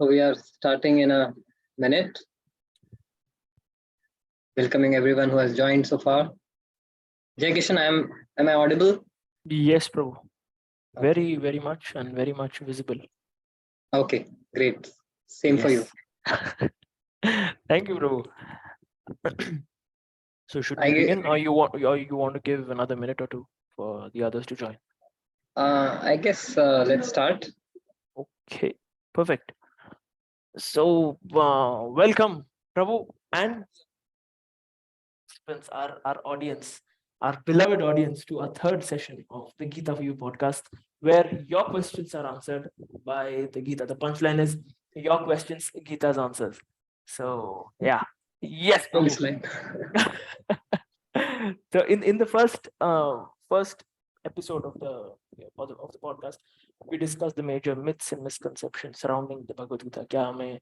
So we are starting in a minute. Welcoming everyone who has joined so far. Jai Kishan, am I audible? Yes, Prabhu. Very, very much and very much visible. Okay, great. Same for you. Thank you, Prabhu. So should we begin, or you want to give another minute or two for the others to join? I guess let's start. Okay, perfect. So welcome, Prabhu, and our audience, our beloved audience, to our third session of the Gita for You podcast, where your questions are answered by the Gita. The punchline is your questions, Gita's answers. So yeah, yes, Prabhu. So in the first episode of the podcast, we discussed the major myths and misconceptions surrounding the Bhagavad Gita. क्या हमें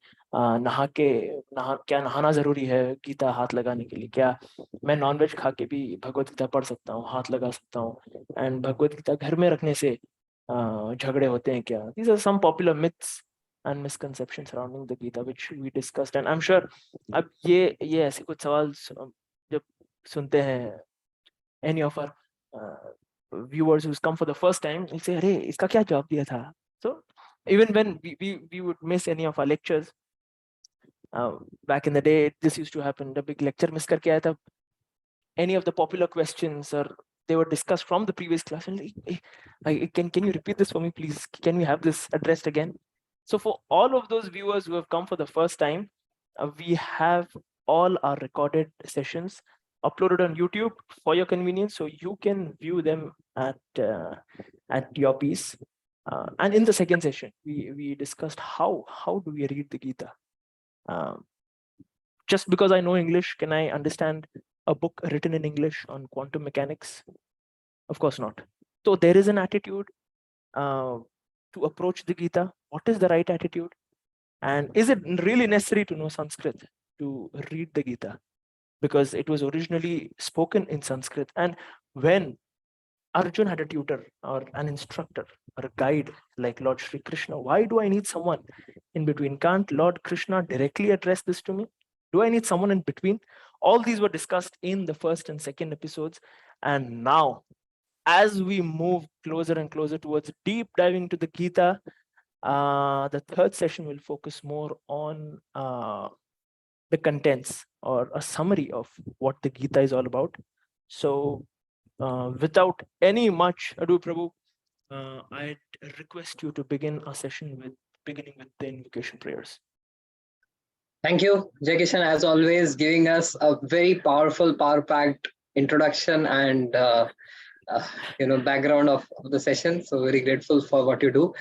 क्या नहाना जरूरी है गीता हाथ लगाने के लिए? क्या मैं नॉनवेज खा के भी भगवद गीता पढ़ सकता हूँ, हाथ लगा सकता हूँ? एंड भगवद गीता घर में रखने से झगड़े होते हैं क्या? These are some popular myths and misconceptions surrounding the Gita which we discussed, and I'm sure अब ये ऐसे कुछ सवाल जब सुनते हैं, any of our viewers who's come for the first time will say, अरे इसका क्या जवाब दिया था? So even when we would miss any of our lectures, back in the day this used to happen. जब एक lecture miss करके आया था, any of the popular questions or they were discussed from the previous class, and can you repeat this for me, please? Can we have this addressed again? So for all of those viewers who have come for the first time, we have all our recorded sessions uploaded on YouTube for your convenience, so you can view them at your pace. And in the second session, we discussed how do we read the Gita. Just because I know English, can I understand a book written in English on quantum mechanics? Of course not. So there is an attitude to approach the Gita. What is the right attitude? And is it really necessary to know Sanskrit to read the Gita? Because it was originally spoken in Sanskrit. And when Arjun had a tutor or an instructor or a guide like Lord Sri Krishna, why do I need someone in between? Can't Lord Krishna directly address this to me? Do I need someone in between? All these were discussed in the first and second episodes. And now, as we move closer and closer towards deep diving into the Gita, the third session will focus more on the contents or a summary of what the Gita is all about. So without any much ado, Prabhu, I'd request you to begin our session beginning with the invocation prayers. Thank you, Jai Kishan, as always, giving us a very powerful, power-packed introduction and background of the session. So very grateful for what you do.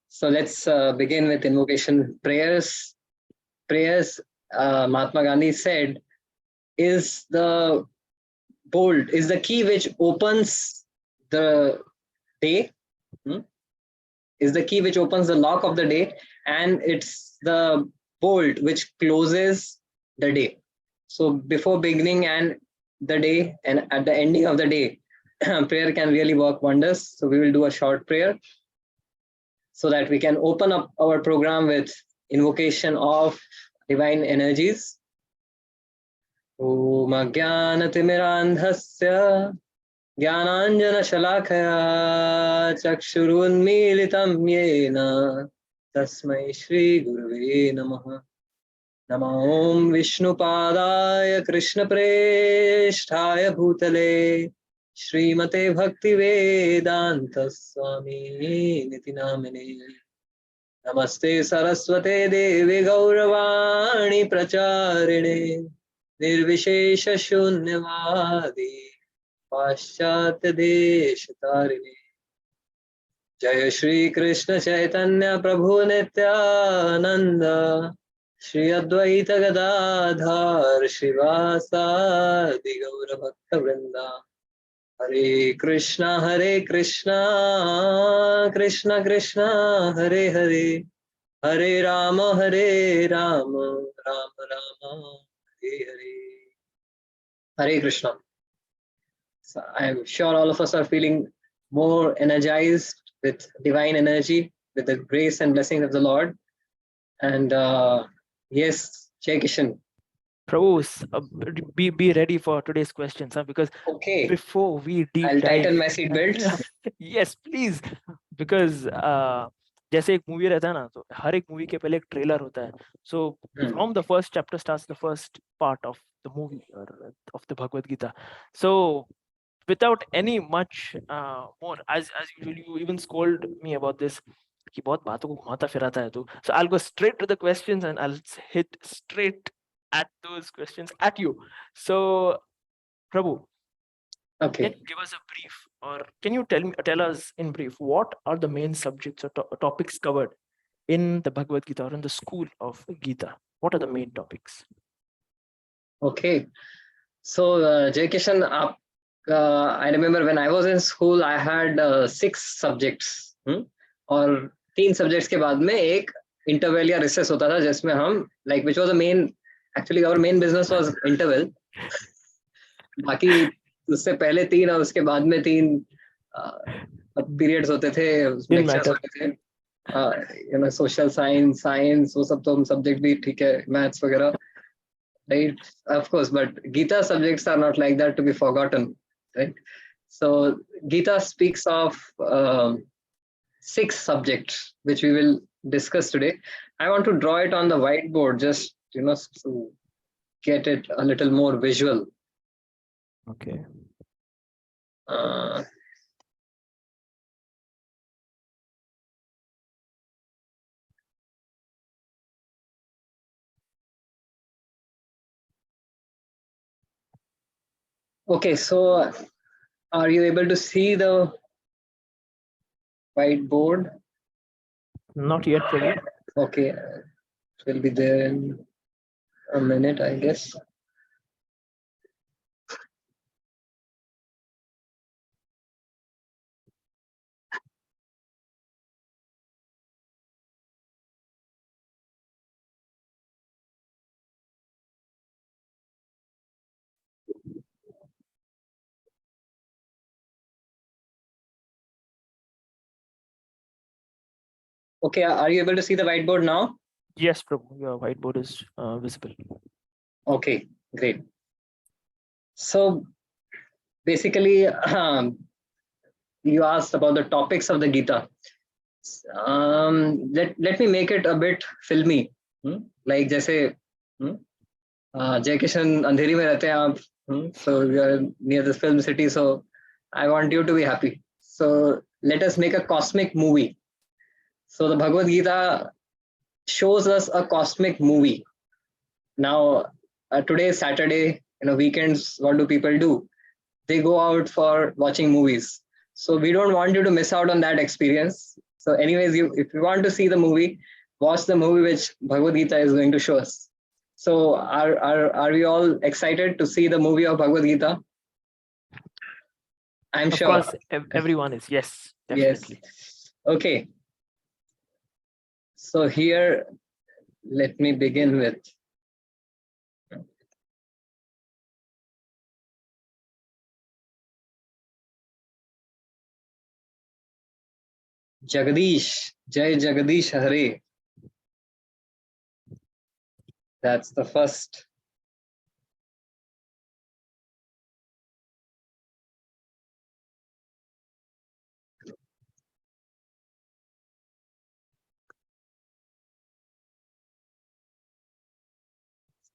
So let's begin with invocation prayers. Prayers, Mahatma Gandhi said, is the key which opens the day, is the key which opens the lock of the day, and it's the bolt which closes the day. So before beginning and the day and at the ending of the day, prayer can really work wonders. So we will do a short prayer so that we can open up our program with invocation of divine energies. Om Ajnanatimmirandhasya Jnananjana Shalakaya Chakshurunmilitam Yena Tasmai Shri Gurave Namaha. Namo Om Vishnupadaya Krishna Presthaya Bhutale Srimate Bhaktivedanta Swami Niti Namine. Namaste Saraswate Devi Gauravani Pracharine Nirvishesha Shunyavadi Paschatya Deshatarine. Jaya Shri Krishna Chaitanya Prabhu Nityananda Shri Advaita Gadadhar Shivasadi Gaura Bhakta Vrinda. Hare Krishna Krishna Krishna Hare Hare Hare Rama Rama Rama Hare Hare. Hare Krishna. So I am sure all of us are feeling more energized with divine energy, with the grace and blessings of the Lord. And yes, Jai Kishan. Prabhu, be ready for today's questions, huh? Because Okay, before we deep I'll dive, tighten my seatbelts. yes, please, because जैसे एक movie रहता है ना, तो हर एक movie के पहले एक ट्रेलर होता है. So from the first chapter starts the first part of the movie or of the Bhagavad Gita. So without any much more, as usual, you even scold me about this, कि बहुत बातों को घुमाता फिराता है तू. So I'll go straight to the questions and I'll hit straight at those questions at you. So Prabhu, Okay. can you give us a brief, or can you tell us in brief what are the main subjects or topics covered in the Bhagavad Gita or in the school of Gita? What are the main topics? Okay. So, Jai Kishan, I remember when I was in school, I had 6 subjects. और 3 subjects के बाद में एक interval या recess होता था जिसमें हम like which was the main, actually our main business was interval. बाकी उससे पहले 3 और उसके बाद में 3 periods होते थे, Didn't lectures matter. होते थे, social science वो सब तो हम subject भी ठीक है, maths वगैरह, right? Of course, but Gita subjects are not like that to be forgotten, right? So Gita speaks of 6 subjects which we will discuss today. I want to draw it on the whiteboard just to get it a little more visual. Okay. Okay, so are you able to see the whiteboard? Not yet, Prabhu. Okay, it will be there in a minute, I guess. Okay, are you able to see the whiteboard now? Yes, Prabhu, your whiteboard is visible. Okay, great. So basically, you asked about the topics of the Gita. Let me make it a bit filmy. Like जैसे जय किशन अंधेरी में रहते हैं आप, so you are near the film city, so I want you to be happy. So let us make a cosmic movie. So the Bhagavad Gita shows us a cosmic movie. Now, today is Saturday, weekends, what do people do? They go out for watching movies. So we don't want you to miss out on that experience. So anyways, if you want to see the movie, watch the movie which Bhagavad Gita is going to show us. So are we all excited to see the movie of Bhagavad Gita? I'm Of sure. course, everyone is. Yes, definitely. Yes. Okay. So here, let me begin with Jagadish, Jai Jagadish Hare. That's the first.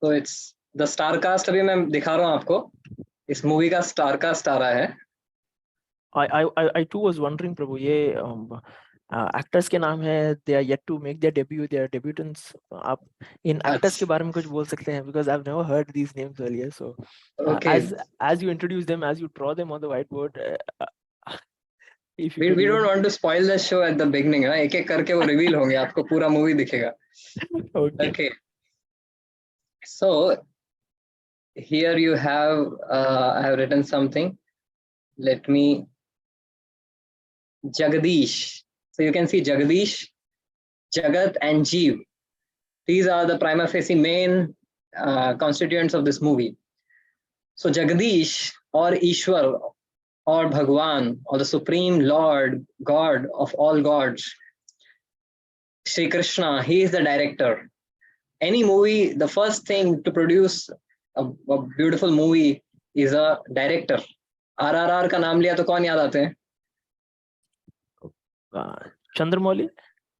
So it's the star cast. अभी मैं दिखा रहा हूँ आपको. इस movie का star cast आ रहा है. I too was wondering, Prabhu, ये actors के नाम है, they are yet to make their debut, they are debutants. आप इन actors के बारे में कुछ बोल सकते हैं, because I've never heard these names earlier. So Okay. as you introduce them, as you draw them on the whiteboard, if you We don't want to spoil the show at the beginning. ना एक एक करके वो reveal होंगे, आपको पूरा movie दिखेगा. Okay. So here you have I have written something. Let me Jagadish. So you can see Jagadish, Jagat, and Jeev. These are the prima facie main constituents of this movie. So Jagadish or Ishwar or Bhagwan or the Supreme Lord, God of all gods, Shri Krishna, he is the director. Any movie, the first thing to produce a beautiful movie is a director. RRR का नाम लिया तो कौन याद आते हैं? Chandramouli,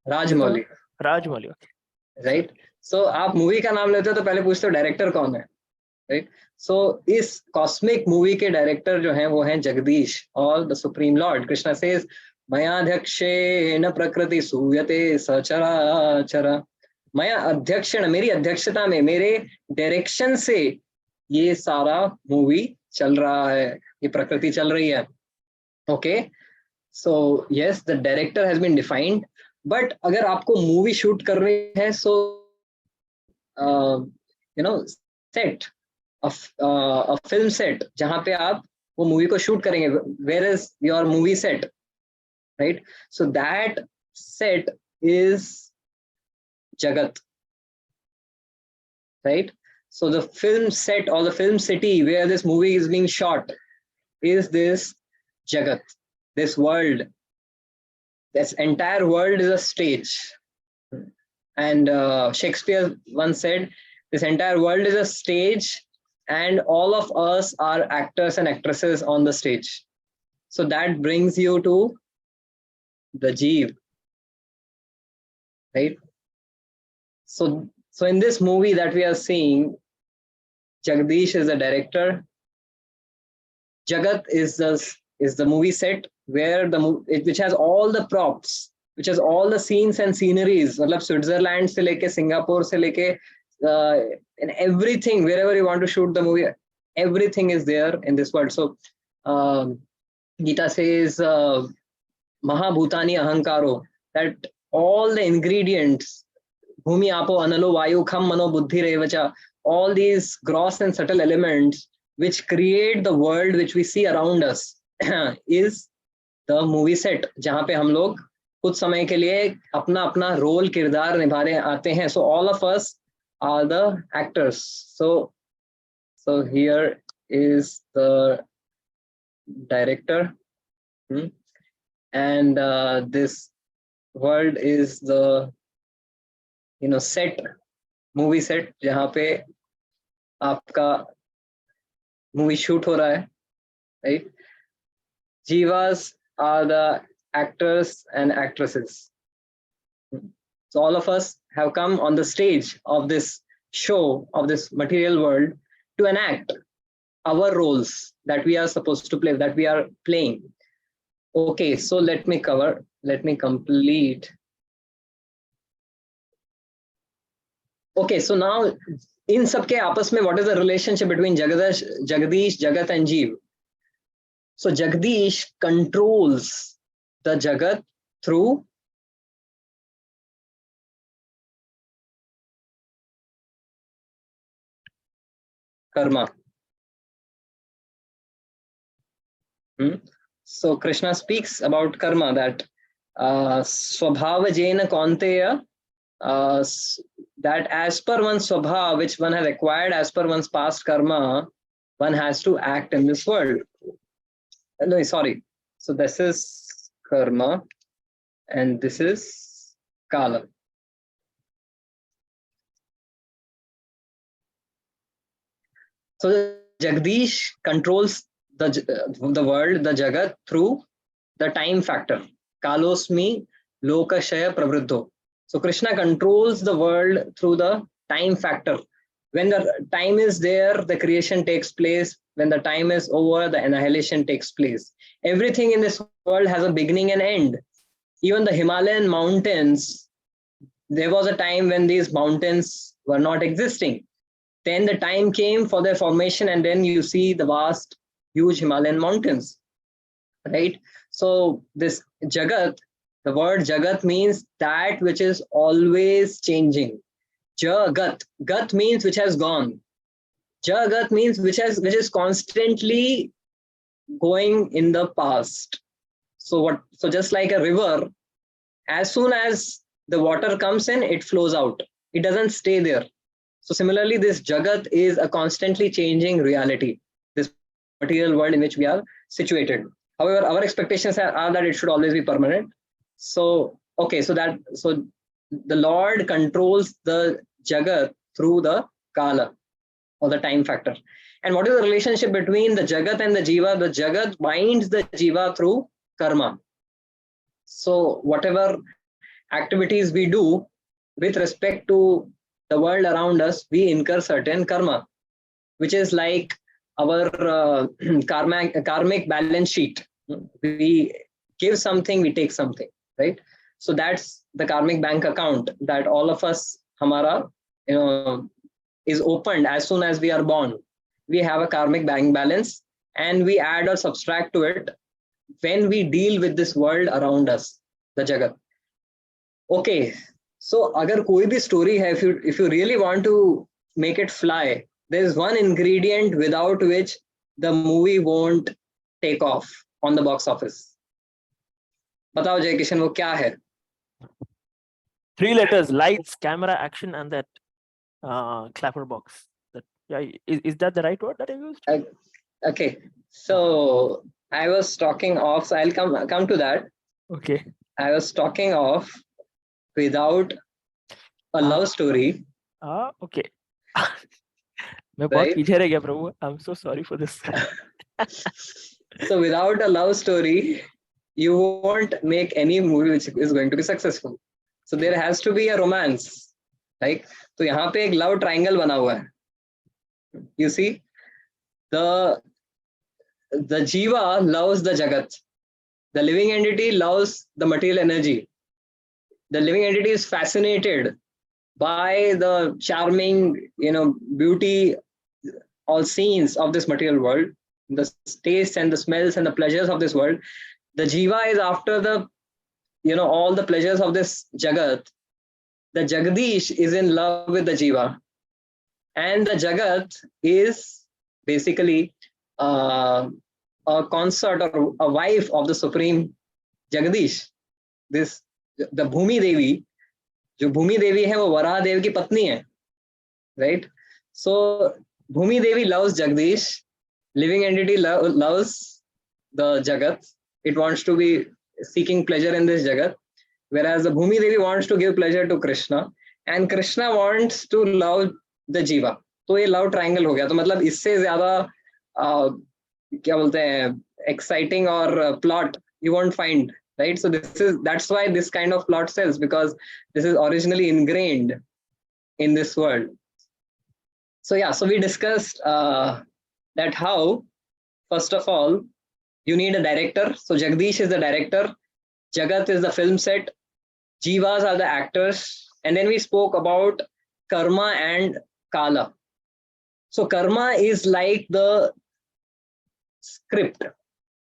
Rajamouli, Rajamouli, right. सो आप movie का नाम लेते हो तो पहले पूछते हो डायरेक्टर कौन है, राइट. सो इस कॉस्मिक मूवी के डायरेक्टर जो हैं वो हैं जगदीश और the supreme lord. Krishna says मयाध्यक्षेण प्रकृति सूयते सचराचर. मया अध्यक्षण, मेरी अध्यक्षता में, मेरे डायरेक्शन से ये सारा मूवी चल रहा है, ये प्रकृति चल रही है. Okay, so yes, the director has been defined. But अगर आपको मूवी शूट कर रही है, so you know set, a film set जहां पे आप वो मूवी को शूट करेंगे, where is your movie set, right? So that set is Jagat, right? So the film set or the film city where this movie is being shot is this Jagat, this world. This entire world is a stage. And Shakespeare once said, this entire world is a stage and all of us are actors and actresses on the stage. So that brings you to the Jeev, right? So in this movie that we are seeing, Jagdish is the director. Jagat is the movie set where which has all the props, which has all the scenes and sceneries. मतलब Switzerland से लेके Singapore से लेके and everything, wherever you want to shoot the movie, everything is there in this world. So Gita says Mahabhutani Ahankaro, that all the ingredients, Bhumi Apo Analo Vayu Kham Mano Buddhi Revacha, all these gross and subtle elements which create the world which we see around us is the movie set, जहाँ पे हम लोग कुछ समय के लिए अपना अपना रोल किरदार निभाने आते हैं. So all of us are the actors. So here is the director, and this world is the set, movie set, जहाँ पे आपका मूवी शूट हो रहा है, right? Jivas are the actors and actresses. So all of us have come on the stage of this show, of this material world, to enact our roles that we are supposed to play, that we are playing. Okay, so let me complete. Okay, so now in सबके आपस में what is the relationship between Jagadish, Jagat and Jeev? So Jagdish controls the Jagat through karma. So Krishna speaks about karma, that Swabhavajena Kaunteya, that as per one's Swabha, which one has acquired as per one's past karma, one has to act in this world. No, sorry. So this is karma and this is kala. So Jagdish controls the world, the Jagat, through the time factor. Kalosmi lokashaya pravruddho. So Krishna controls the world through the time factor. When the time is there, the creation takes place. When the time is over, the annihilation takes place. Everything in this world has a beginning and end. Even the Himalayan mountains, there was a time when these mountains were not existing. Then the time came for their formation, and then you see the vast, huge Himalayan mountains, right? So this Jagat, the word Jagat means that which is always changing. Jagat, Gat means which has gone. Jagat means which is constantly going in the past. So just like a river, as soon as the water comes in, it flows out. It doesn't stay there. So similarly, this Jagat is a constantly changing reality, this material world in which we are situated. However, our expectations are that it should always be permanent. So okay, so the Lord controls the Jagat through the Kala or the time factor. And what is the relationship between the Jagat and the Jiva? The Jagat binds the Jiva through karma. So whatever activities we do with respect to the world around us, we incur certain karma, which is like our karmic balance sheet. We give something, we take something, right? So that's the karmic bank account that all of us, hamara, is opened as soon as we are born. We have a karmic bank balance, and we add or subtract to it when we deal with this world around us, the Jagat. Okay, so agar koi bhi story hai, if you really want to make it fly, there is one ingredient without which the movie won't take off on the box office. बताओ जय किशन, वो क्या है? 3 letters: lights, camera, action, and that clapper box. Is that the right word that I used? Okay, so I was talking of, so I'll come to that. Okay. I was talking of without a love story. Okay. मैं बहुत पीछे रह गया प्रभु. I'm so sorry for this. So without a love story, you won't make any movie which is going to be successful. So there has to be a romance, right? तो यहाँ पे एक love triangle बना हुआ है. You see, the Jiva loves the Jagat. The living entity loves the material energy. The living entity is fascinated by the charming, beauty, all scenes of this material world, the tastes and the smells and the pleasures of this world. The Jiva is after the, all the pleasures of this Jagat. The Jagdish is in love with the Jiva. And the Jagat is basically a consort or a wife of the Supreme Jagdish. The Bhumi Devi, जो भूमि देवी है वो वराह देव की पत्नी है, right? So Bhumi Devi loves Jagdish, living entity loves the Jagat. It wants to be seeking pleasure in this Jagat, whereas the Bhumi Devi wants to give pleasure to Krishna, and Krishna wants to love the Jiva. तो ये love triangle हो गया. तो मतलब इससे ज्यादा क्या बोलते हैं exciting or plot you won't find, right? So that's why this kind of plot sells, because this is originally ingrained in this world. So yeah, so we discussed that how, first of all, you need a director. So Jagdish is the director, Jagat is the film set, Jivas are the actors, and then we spoke about karma and kala. So karma is like the script.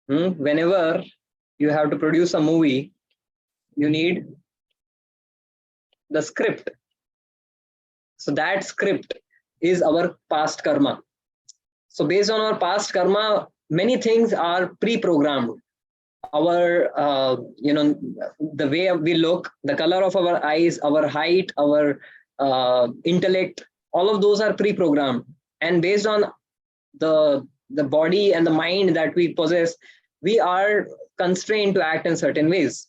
Whenever you have to produce a movie, you need the script. So that script is our past karma. So based on our past karma, many things are pre-programmed. Our, the way we look, the color of our eyes, our height, our intellect, all of those are pre-programmed. And based on the body and the mind that we possess, we are constrained to act in certain ways.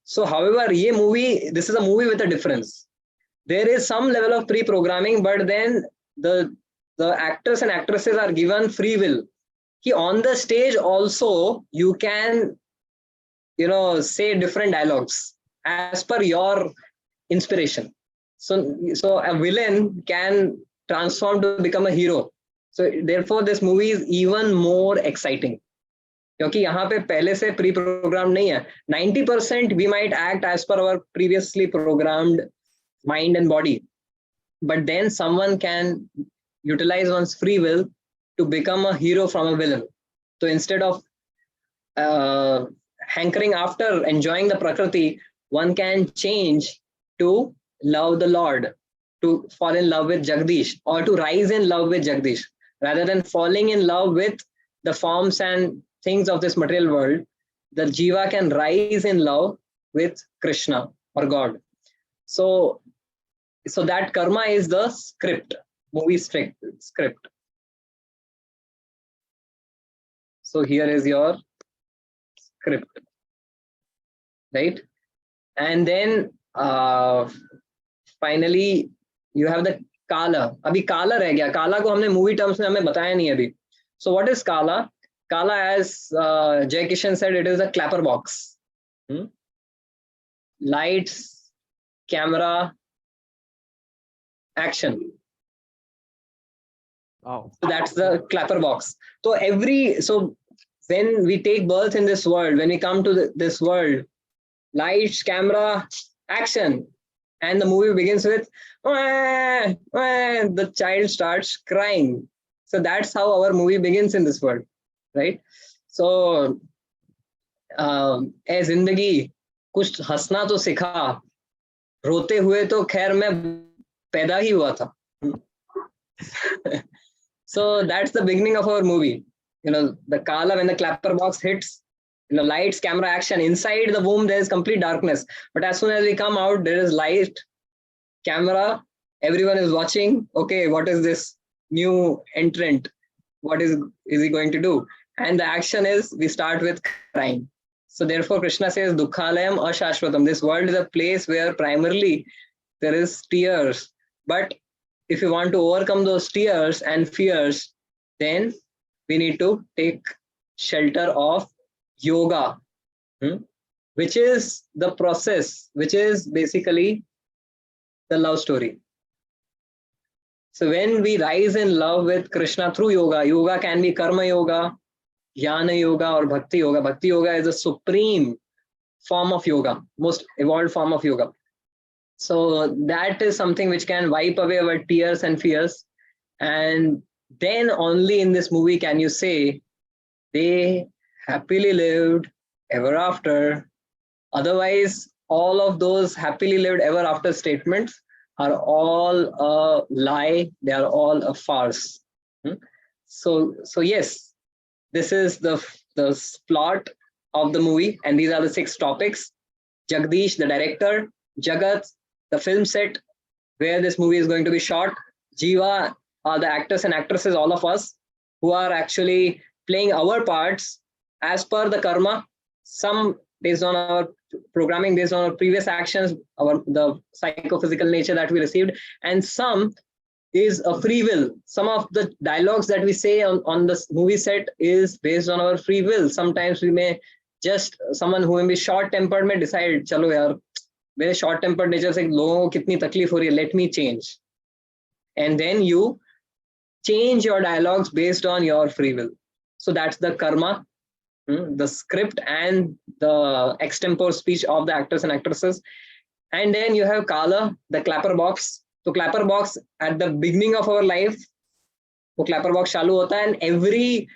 So however, this is a movie with a difference. There is some level of pre-programming, but then the actors and actresses are given free will. On the stage also, you can, say different dialogues as per your inspiration. So a villain can transform to become a hero. So therefore, this movie is even more exciting. क्योंकि यहाँ पे पहले से pre programme नहीं है. 90% we might act as per our previously programmed mind and body, but then someone can utilize one's free will to become a hero from a villain. So instead of hankering after enjoying the prakriti, one can change to love the Lord, to fall in love with Jagdish, or to rise in love with Jagdish, rather than falling in love with the forms and things of this material world. The Jiva can rise in love with Krishna or God. So that karma is the script, movie script. So here is your script, right? And then finally you have the Kala. अभी Kala रह गया. Kala को हमने movie terms में हमें बताया नहीं अभी. So what is Kala? Kala, as Jay Kishan said, it is a clapper box. Lights, camera, action. Wow. So that's the clapper box. So when we take birth in this world, when we come to this world, lights, camera, action, and the movie begins with "Wah, wah," the child starts crying. So that's how our movie begins in this world, right? So ए जिंदगी कुछ हंसना तो सिखा, रोते हुए तो खैर मैं पैदा ही हुआ था. So that's the beginning of our movie. The Kala, when the clapper box hits, lights, camera, action. Inside the womb, there is complete darkness. But as soon as we come out, there is light, camera, everyone is watching. Okay, what is this new entrant? What is he going to do? And the action is, we start with crying. So therefore, Krishna says, Dukhalayam Ashashvatam. This world is a place where primarily there is tears. But if you want to overcome those tears and fears, then we need to take shelter of yoga, which is the process, which is basically the love story. So when we rise in love with Krishna through yoga, yoga can be karma yoga, jnana yoga, or bhakti yoga. Bhakti yoga is a supreme form of yoga, most evolved form of yoga. So that is something which can wipe away our tears and fears. And then only in this movie can you say they happily lived ever after. Otherwise, all of those happily lived ever after statements are all a lie. They are all a farce. So yes, this is the plot of the movie, and these are the 6 topics. Jagdish, the director; Jagat, the film set where this movie is going to be shot; Jiva are the actors and actresses, all of us who are actually playing our parts as per the karma, some based on our programming, based on our previous actions, the psychophysical nature that we received, and some is a free will. Some of the dialogues that we say on the movie set is based on our free will. Sometimes we may just, someone who may be short tempered may decide, chalo yaar, मेरे short tempered nature से लोगों को कितनी तकलीफ हो रही है, let me change. And then you change your dialogues based on your free will. So that's the karma, the script and the extempore speech of the actors and actresses. And then you have Kala, the clapper box. So clapper box at the beginning of our life, वो clapper box चालू होता है, and every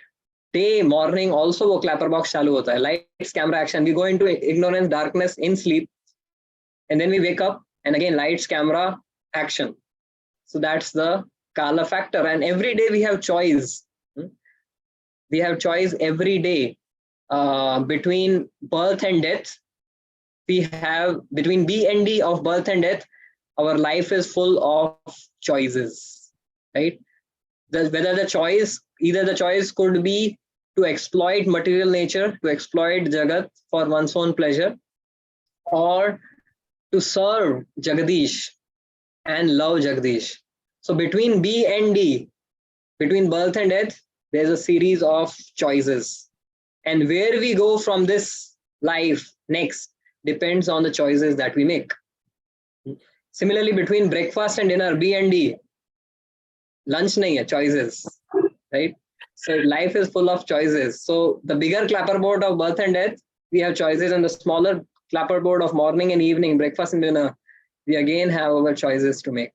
day morning also वो clapper box चालू होता है. Lights, camera, action. We go into ignorance, darkness in sleep, and then we wake up, and again lights, camera, action. So that's the Kala factor. And every day we have choice. We have choice every day. Between birth and death, we have between B and D of birth and death, our life is full of choices, right? Whether the choice, either the choice could be to exploit material nature, to exploit Jagat for one's own pleasure, or to serve Jagadish and love Jagdish. So between B and D, between birth and death, there's a series of choices. And where we go from this life next depends on the choices that we make. Similarly, between breakfast and dinner, B and D, lunch nahi hai, choices, right? So life is full of choices. So the bigger clapperboard of birth and death, we have choices, and the smaller clapperboard of morning and evening, breakfast and dinner, we again have our choices to make.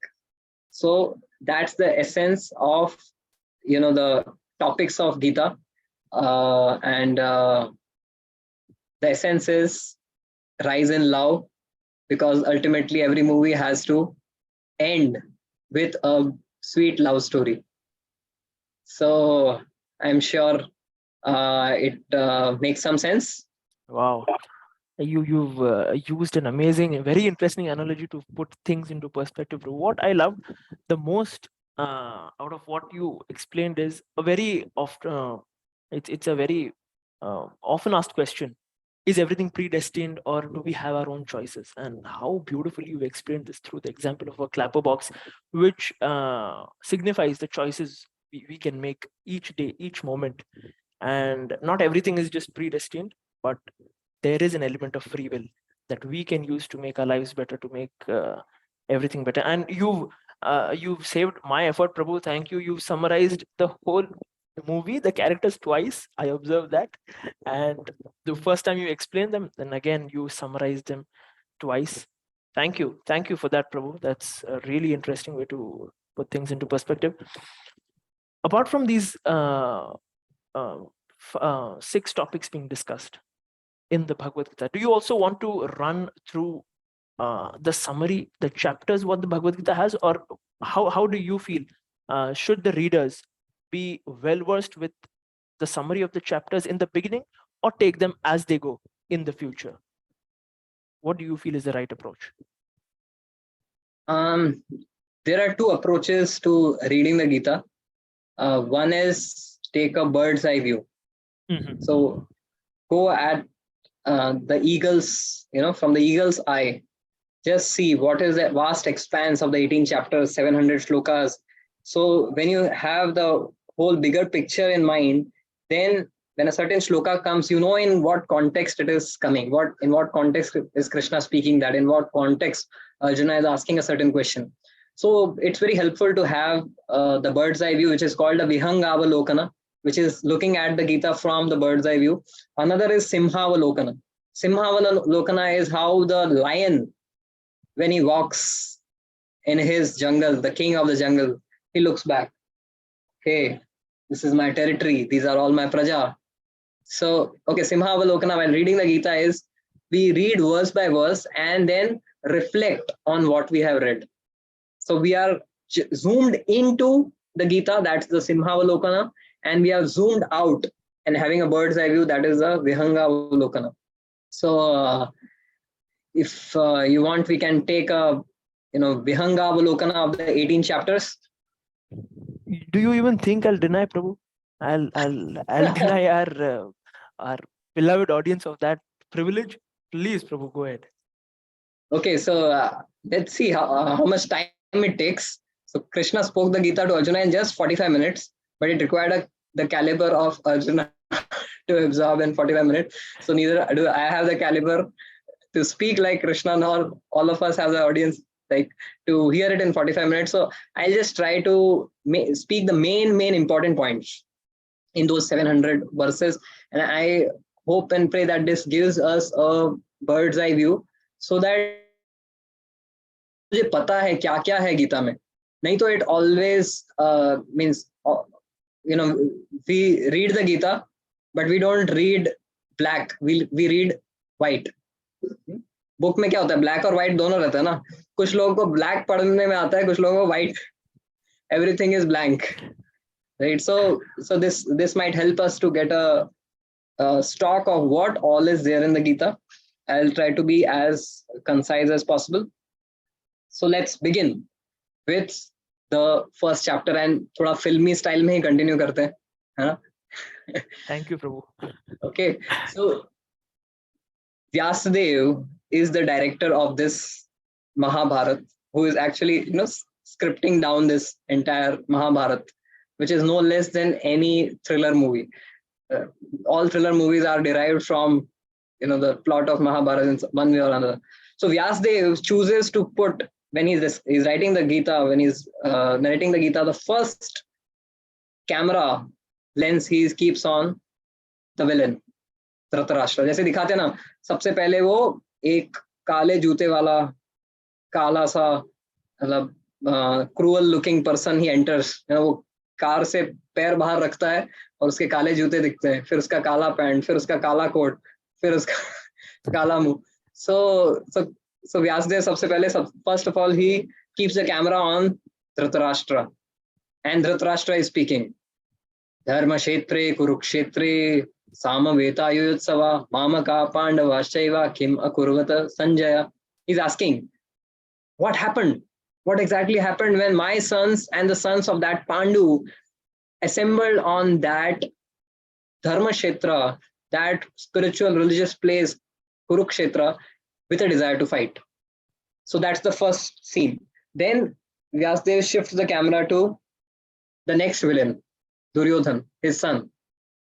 So that's the essence of, the topics of Gita. And the essence is rise in love, because ultimately every movie has to end with a sweet love story. So I'm sure it makes some sense. Wow. You've used an amazing, very interesting analogy to put things into perspective. What I loved the most out of what you explained is a very often it's a very often asked question. is everything predestined, or do we have our own choices? And how beautifully you explained this through the example of a clapper box, which signifies the choices we can make each day, each moment. And not everything is just predestined, but there is an element of free will that we can use to make our lives better, to make everything better. And you've saved my effort, Prabhu. Thank you. You've summarized the whole movie, the characters twice. I observed that. And the first time you explained them, then again you summarized them twice. Thank you. Thank you for that, Prabhu. That's a really interesting way to put things into perspective. Apart from these 6 topics being discussed in the Bhagavad Gita, do you also want to run through the summary, the chapters what the Bhagavad Gita has, or how do you feel? Should the readers be well versed with the summary of the chapters in the beginning, or take them as they go in the future? What do you feel is the right approach? There are 2 approaches to reading the Gita. One is take a bird's eye view. So go at the eagle's, from the eagle's eye. Just see what is that vast expanse of the 18 chapters, 700 shlokas. So when you have the whole bigger picture in mind, then when a certain shloka comes, you know in what context it is coming, in what context is Krishna speaking that, in what context Arjuna is asking a certain question. So it's very helpful to have the bird's eye view, which is called a Vihangavalokana, which is looking at the Gita from the bird's eye view. Another is Simhavalokana. Simhavalokana is how the lion, when he walks in his jungle, the king of the jungle, he looks back. Okay, this is my territory. These are all my praja. So, okay, Simhavalokana, while reading the Gita, is we read verse by verse and then reflect on what we have read. So we are zoomed into the Gita, that's the Simhavalokana, and we are zoomed out and having a bird's eye view, that is the Vihangavalokana. So if you want, we can take a Vihangavalokana of the 18 chapters. Do you even think I'll deny, Prabhu? I'll deny our beloved audience of that privilege? Please, Prabhu, go ahead. Okay, so let's see how much time it takes. So Krishna spoke the Gita to Arjuna in just 45 minutes, but it required the caliber of Arjuna to absorb in 45 minutes. So neither do I have the caliber to speak like Krishna, nor all of us have the audience like to hear it in 45 minutes. So I'll just try to speak the main important points in those 700 verses. And I hope and pray that this gives us a bird's eye view, so that मुझे पता है क्या क्या है गीता में. नहीं तो it always means we read the Gita, but we don't read black, we read white. Book में क्या होता है, ब्लैक और व्हाइट दोनों रहता है ना. कुछ लोगों को ब्लैक पढ़ने में आता है, कुछ लोगों को white, everything is blank, right? So this might help us to get a stock of what all is there in the Gita. I'll try to be as concise as possible. So let's begin with the first chapter, and थोड़ा फिल्मी style में ही continue करते हैं, है ना? Thank you, Prabhu. Okay, so Vyasadev is the director of this Mahabharat, who is actually scripting down this entire Mahabharat, which is no less than any thriller movie. All thriller movies are derived from the plot of Mahabharata in one way or another. So Vyasadev chooses to put, when he's writing the Gita, when he's narrating the Gita, the first camera lens he keeps on the villain, Dhritarashtra. जैसे दिखाते हैं ना, सबसे पहले वो एक काले जूते वाला, काला सा, मतलब cruel looking person he enters. वो कार से पैर बाहर रखता है और उसके काले जूते दिखते हैं, फिर उसका काला पैंट, फिर उसका काला कोट, फिर उसका काला मुंह. So Vyasadev सबसे पहले, first of all, he keeps the camera on Dhritarashtra, and Dhritarashtra is speaking. Dharma kshetre kurukshetre samavetayotsava mamaka pandavashchaiva kim akurvata Sanjaya. He's asking, what happened? What exactly happened when my sons and the sons of that Pandu assembled on that Dharma kshetra, that spiritual religious place, Kurukshetra, with a desire to fight. So that's the first scene. Then Vyasdev shifts the camera to the next villain, Duryodhan, his son.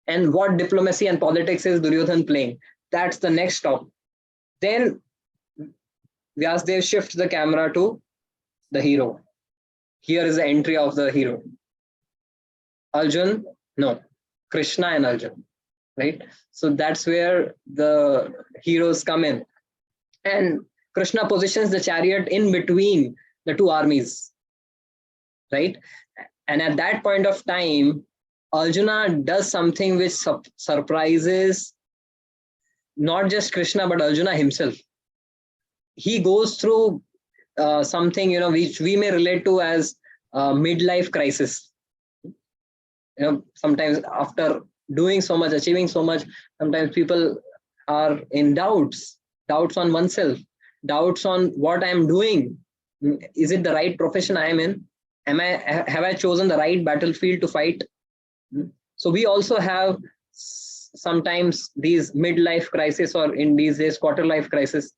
And what diplomacy and politics is Duryodhan playing? That's the next stop. Then Vyasdev shifts the camera to the hero. Here is the entry of the hero. Arjun, no, Krishna and Arjun, right? So that's where the heroes come in. And Krishna positions the chariot in between the two armies, right? And at that point of time, Arjuna does something which surprises not just Krishna, but Arjuna himself. He goes through something, which we may relate to as midlife crisis. Sometimes after doing so much, achieving so much, sometimes people are in doubts on oneself, doubts on what I'm doing. Is it the right profession I am in? Have I chosen the right battlefield to fight? So we also have sometimes these midlife crisis, or in these days quarter life crisis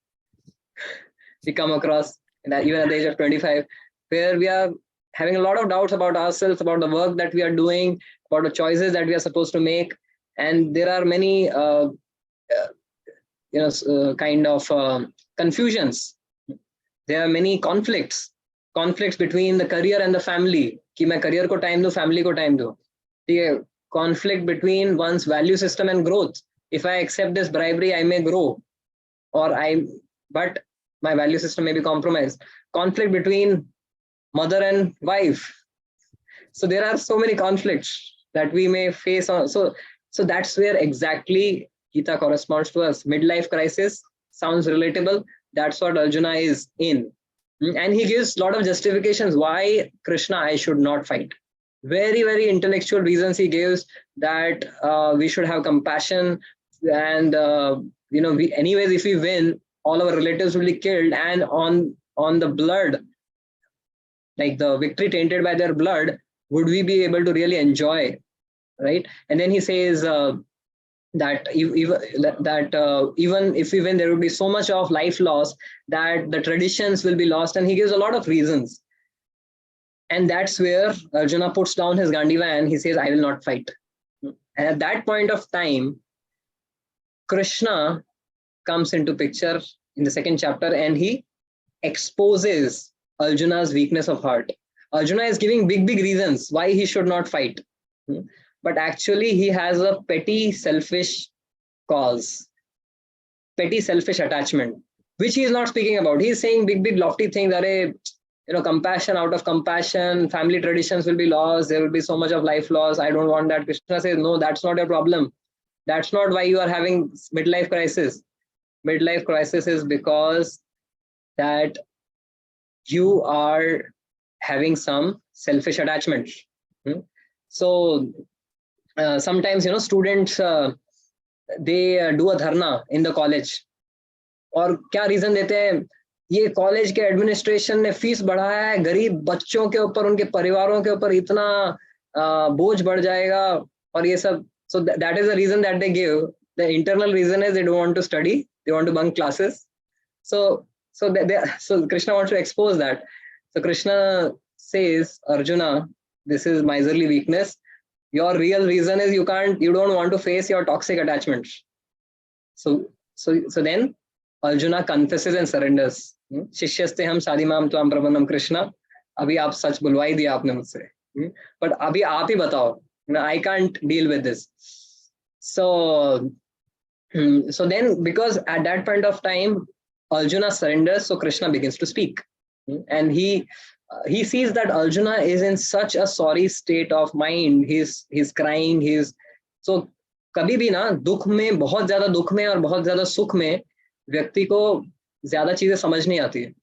we come across, even at the age of 25, where we are having a lot of doubts about ourselves, about the work that we are doing, about the choices that we are supposed to make. And there are many kind of confusions. There are many conflicts between the career and the family. कि मैं career को time दूं, family को time दूं. The conflict between one's value system and growth. If I accept this bribery, I may grow, but my value system may be compromised. Conflict between mother and wife. So there are so many conflicts that we may face. So that's where exactly Gita corresponds to us. Midlife crisis sounds relatable. That's what Arjuna is in. And he gives a lot of justifications why Krishna, I should not fight. Very, very intellectual reasons he gives, that we should have compassion, and anyways, if we win, all our relatives will be killed, and on the blood, like the victory tainted by their blood, would we be able to really enjoy, right? And then he says that even if we win, there will be so much of life loss that the traditions will be lost, and he gives a lot of reasons. And that's where Arjuna puts down his Gandiva and he says, I will not fight. And at that point of time, Krishna comes into picture in the second chapter, and he exposes Arjuna's weakness of heart. Arjuna is giving big reasons why he should not fight. But actually, he has a petty, selfish cause, petty, selfish attachment, which he is not speaking about. He is saying big, lofty things. Compassion, out of compassion, family traditions will be lost. There will be so much of life loss. I don't want that. Krishna says, no, that's not your problem. That's not why you are having midlife crisis. Midlife crisis is because that you are having some selfish attachment. So sometimes, students, they do a dharna in the college. और क्या reason देते हैं? ये college के administration ने fees बढ़ाया है, गरीब बच्चों के ऊपर, उनके परिवारों के ऊपर इतना बोझ बढ़ जाएगा, और ये सब. So that is the reason that they give. The internal reason is they don't want to study, they want to bunk classes. So Krishna wants to expose that. So Krishna says, Arjuna, this is miserly weakness. Your real reason is you don't want to face your toxic attachments. So then Arjuna confesses and surrenders. शिष्यस्ते हम साधिमाम त्वाम प्रपन्नम कृष्ण. अभी आप सच बुलवा ही दिया आपने मुझसे, but अभी आप ही बताओ. I can't deal with this. So then, because at that point of time Arjuna surrenders, so Krishna begins to speak, and he sees that Arjuna is in such a sorry state of mind. He's crying. So कभी भी ना दुख में, बहुत ज्यादा दुख में और बहुत ज्यादा सुख में व्यक्ति को ज्यादा चीजें समझ नहीं आती है.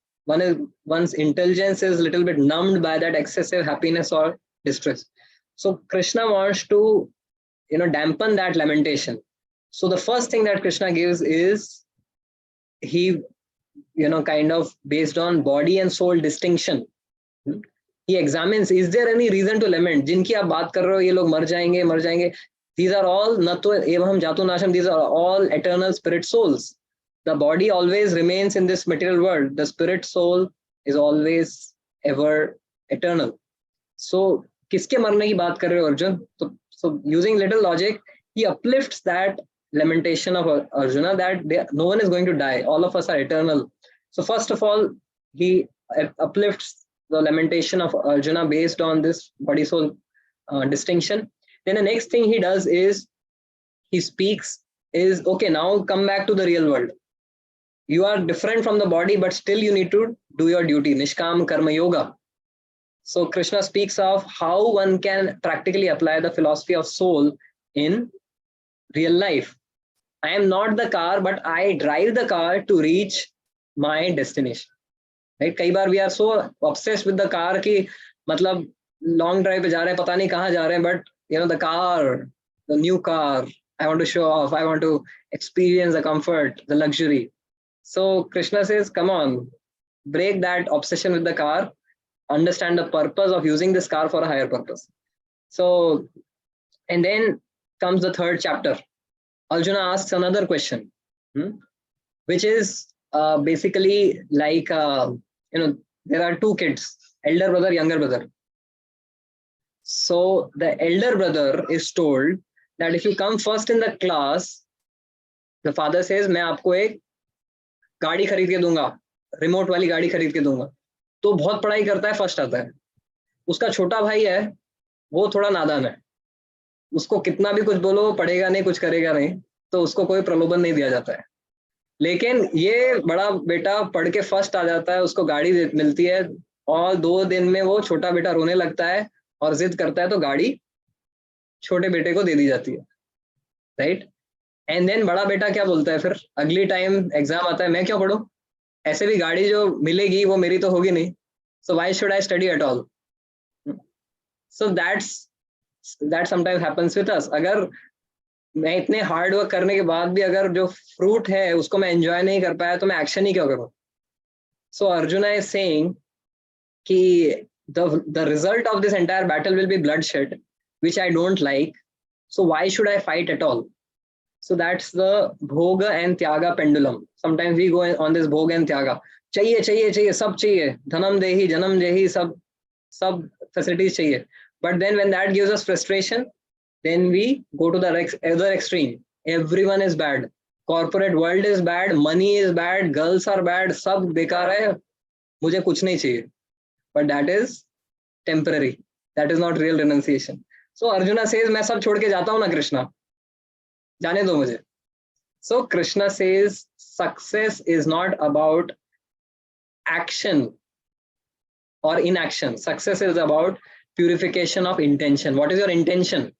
One's intelligence is little bit numbed by that excessive happiness or distress. So Krishna wants to, dampen that lamentation. So the first thing that Krishna gives is he, kind of based on body and soul distinction, he examines, is there any reason to lament? जिनकी आप बात कर रहे हो ये लोग मर जाएंगे. These are all nato evam jatu nasham. These are all eternal spirit souls. The body always remains in this material world. The spirit soul is always ever eternal. So किसके मरने की बात कर रहे हो Arjun? So using little logic, he uplifts that lamentation of Arjuna that no one is going to die. All of us are eternal. So first of all, he uplifts the lamentation of Arjuna based on this body soul distinction. Then the next thing he does is he speaks is, okay, now come back to the real world. You are different from the body, but still you need to do your duty. Nishkam karma yoga. So Krishna speaks of how one can practically apply the philosophy of soul in real life. I am not the car, but I drive the car to reach my destination. Right? कई बार we are so obsessed with the car कि मतलब long drive पे जा रहे हैं, पता नहीं कहाँ जा रहे हैं, but you know, the car, the new car, I want to show off, I want to experience the comfort, the luxury. So Krishna says, come on, break that obsession with the car, understand the purpose of using this car for a higher purpose. So, and then comes the third chapter. Arjuna asks another question, which is basically like, there are two kids, elder brother, younger brother. So the elder brother is told that if you come first in the class, the father says, मैं आपको एक गाड़ी खरीद के दूंगा, remote वाली गाड़ी खरीद के दूंगा. तो बहुत पढ़ाई करता है, फर्स्ट आता है. उसका छोटा भाई है, वो थोड़ा नादान है. उसको कितना भी कुछ बोलो, पढ़ेगा नहीं, कुछ करेगा नहीं, तो उसको कोई प्रलोभन नहीं दिया जाता है. लेकिन ये बड़ा बेटा पढ़ के फर्स्ट आ जाता है, उसको गाड़ी मिलती है, और 2 दिन में वो छोटा बेटा रोने लगता है और जिद करता है, तो गाड़ी छोटे बेटे को दे दी जाती है. राइट? एंड देन बड़ा बेटा क्या बोलता है फिर अगली टाइम एग्जाम आता है, मैं क्यों पढ़ूं, ऐसे भी गाड़ी जो मिलेगी वो मेरी तो होगी नहीं, so why should I study at all. So that sometimes happens with us. अगर मैं इतने हार्ड वर्क करने के बाद भी अगर जो फ्रूट है उसको मैं एंजॉय नहीं कर पाया, तो मैं एक्शन ही क्यों करूं. सो अर्जुना इज सेइंग कि the result of this entire battle will be bloodshed, which I don't like, so why should I fight at all. So that's the bhoga and tyaga pendulum. Sometimes we go on this bhoga and tyaga, chahiye chahiye chahiye, sab chahiye, dhanam dehi janam dehi, sab facilities chahiye. But then when that gives us frustration, then we go to the other extreme. Everyone is bad, corporate world is bad, money is bad, girls are bad, sab bekar hai, mujhe kuch nahi chahiye. But that is temporary. That is not real renunciation. So Arjuna says, मैं सब छोड़ के जाता हूँ ना कृष्णा, जाने दो मुझे. So Krishna says, success is not about action or inaction. Success is about purification of intention. What is your intention?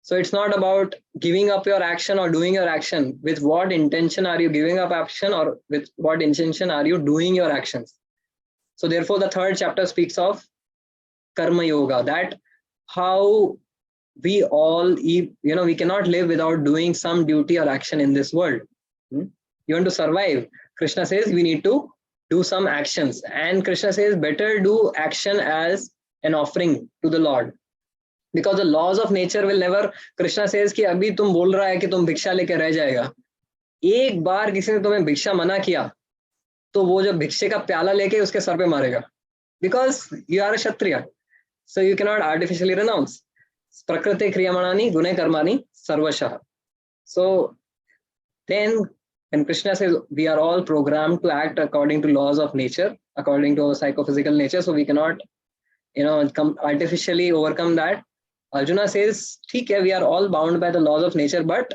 So it's not about giving up your action or doing your action. With what intention are you giving up action, or with what intention are you doing your actions? So therefore, the third chapter speaks of karma yoga, that how we all, we cannot live without doing some duty or action in this world. You want to survive. Krishna says we need to do some actions. And Krishna says better do action as an offering to the Lord. Because the laws of nature will never, Krishna says कि अभी तुम बोल रहा है कि तुम भिक्षा लेके रह जाएगा. एक बार किसी ने तुम्हें भिक्षा मना किया, तो वो जो भिक्षे का प्याला लेके उसके सर पे मारेगा. Because you are a Kshatriya. So you cannot artificially renounce. Prakriti kriyamanani gune karmani sarvashah. So then when Krishna says we are all programmed to act according to laws of nature, according to our psychophysical nature, so we cannot, artificially overcome that. Arjuna says, ठीक है, we are all bound by the laws of nature, but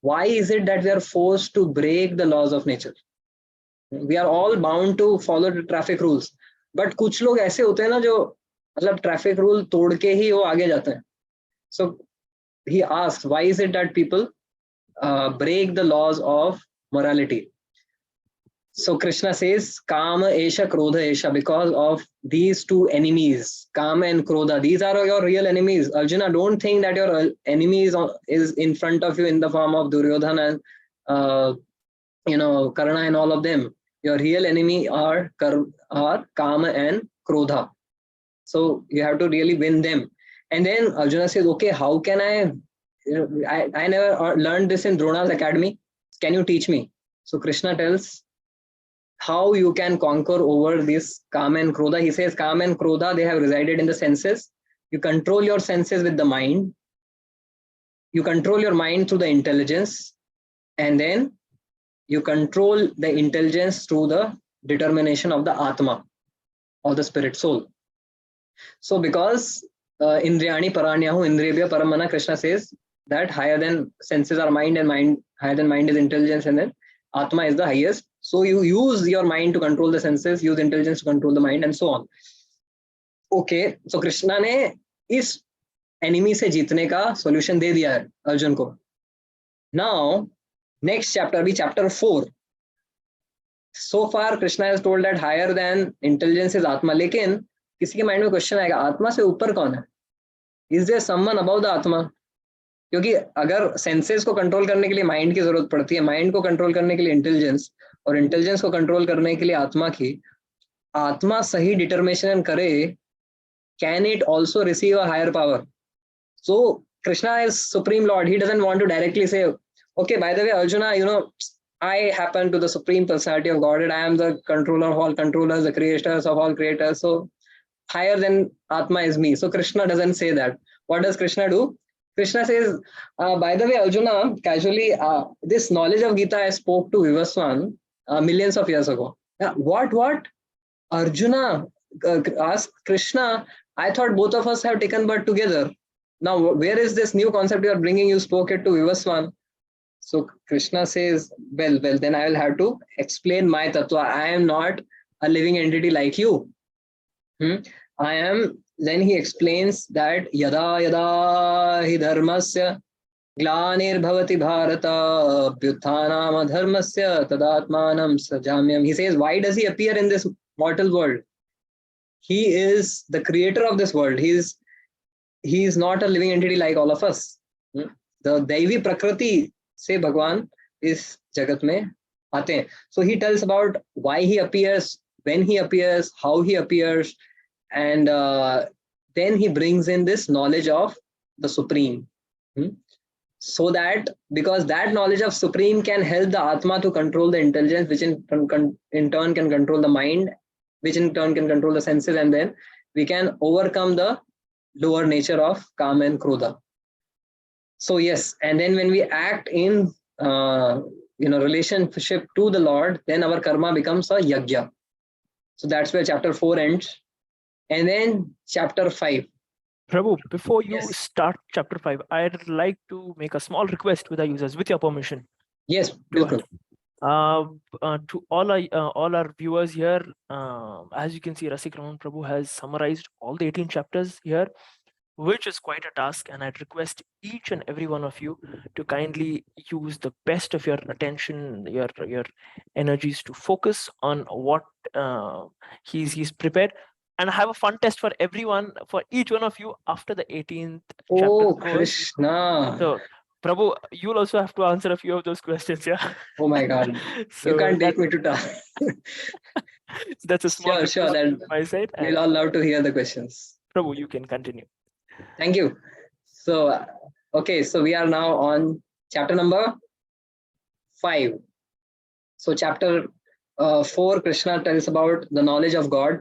why is it that we are forced to break the laws of nature? We are all bound to follow the traffic rules, but कुछ लोग ऐसे होते हैं ना जो मतलब traffic rule तोड़ के ही वो आगे जाते हैं. So he asks, why is it that people break the laws of morality? So Krishna says, Kama Esha, Krodha Esha, because of these two enemies, Kama and Krodha, these are your real enemies. Arjuna, don't think that your enemy is in front of you in the form of Duryodhana and Karna and all of them. Your real enemy are Kama and Krodha. So you have to really win them. And then Arjuna says, okay, how can I I never learned this in Drona's academy. Can you teach me? So Krishna tells how you can conquer over this Kama and Krodha. He says Kama and Krodha, they have resided in the senses. You control your senses with the mind. You control your mind through the intelligence. And then you control the intelligence through the determination of the Atma, or the spirit soul. So because Indriyani Paranyahu Indriyabhya Paramana, Krishna says that higher than senses are mind, and mind higher than mind is intelligence, and then Atma is the highest. So you use your mind to control the senses, use intelligence to control the mind, and so on. Okay, so Krishna ने इस enemy से जीतने का solution दे दिया है अर्जुन को. Now next chapter भी chapter 4. So far Krishna has told that higher than intelligence is Atma, लेकिन किसी के माइंड में क्वेश्चन आएगा आत्मा से ऊपर कौन है? Is there someone above the आत्मा? क्योंकि अगर सेंसेस को कंट्रोल करने के लिए माइंड की जरूरत पड़ती है, माइंड को कंट्रोल करने के लिए इंटेलिजेंस, और इंटेलिजेंस को कंट्रोल करने के लिए आत्मा की, आत्मा सही डिटर्मिनेशन करे, can it also receive a higher power? So Krishna is supreme lord. He doesn't want to directly say okay, by the way, Arjuna, I happen to the supreme personality of Godhead. I am the controller of all controllers, the creators of all creators. So higher than Atma is me. So Krishna doesn't say that. What does Krishna do? Krishna says, by the way, Arjuna, casually, this knowledge of Gita I spoke to Vivaswan millions of years ago. What? Arjuna asked Krishna, I thought both of us have taken birth together. Now, where is this new concept you are bringing? You spoke it to Vivaswan. So Krishna says, well, then I will have to explain my tattva. I am not a living entity like you. I am. Then he explains that yada yada hi dharmasya glanir bhavati bharata abhyuthanam adharmasya tadatmanam sajamyam. He says, why does he appear in this mortal world? He is the creator of this world. He is not a living entity like all of us. The Daivi Prakriti से भगवान इस जगत में आते हैं. So he tells about why he appears, when he appears, how he appears, and then he brings in this knowledge of the Supreme. So that, because that knowledge of Supreme can help the Atma to control the intelligence, which in turn can control the mind, which in turn can control the senses, and then we can overcome the lower nature of Kama and Krodha. So yes, and then when we act in relationship to the Lord, then our karma becomes a yajna. So that's where chapter 4 ends. And then chapter 5. Prabhu, before you Yes. start chapter 5, I'd like to make a small request with our users, with your permission. Yes, bilkul. To all our viewers here, as you can see, Rasik Raman Prabhu has summarized all the 18 chapters here, which is quite a task, and I'd request each and every one of you to kindly use the best of your attention, your energies to focus on what he's prepared, and have a fun test for everyone, for each one of you after the 18th chapter Oh, goes. Krishna. So Prabhu, you'll also have to answer a few of those questions, yeah? Oh my God. So you can't take me to task. So that's a small request Sure, from then my side. we'll all love to hear the questions. Prabhu, you can continue. Thank you. So, okay, so we are now on chapter number 5. So chapter 4, Krishna tells about the knowledge of God.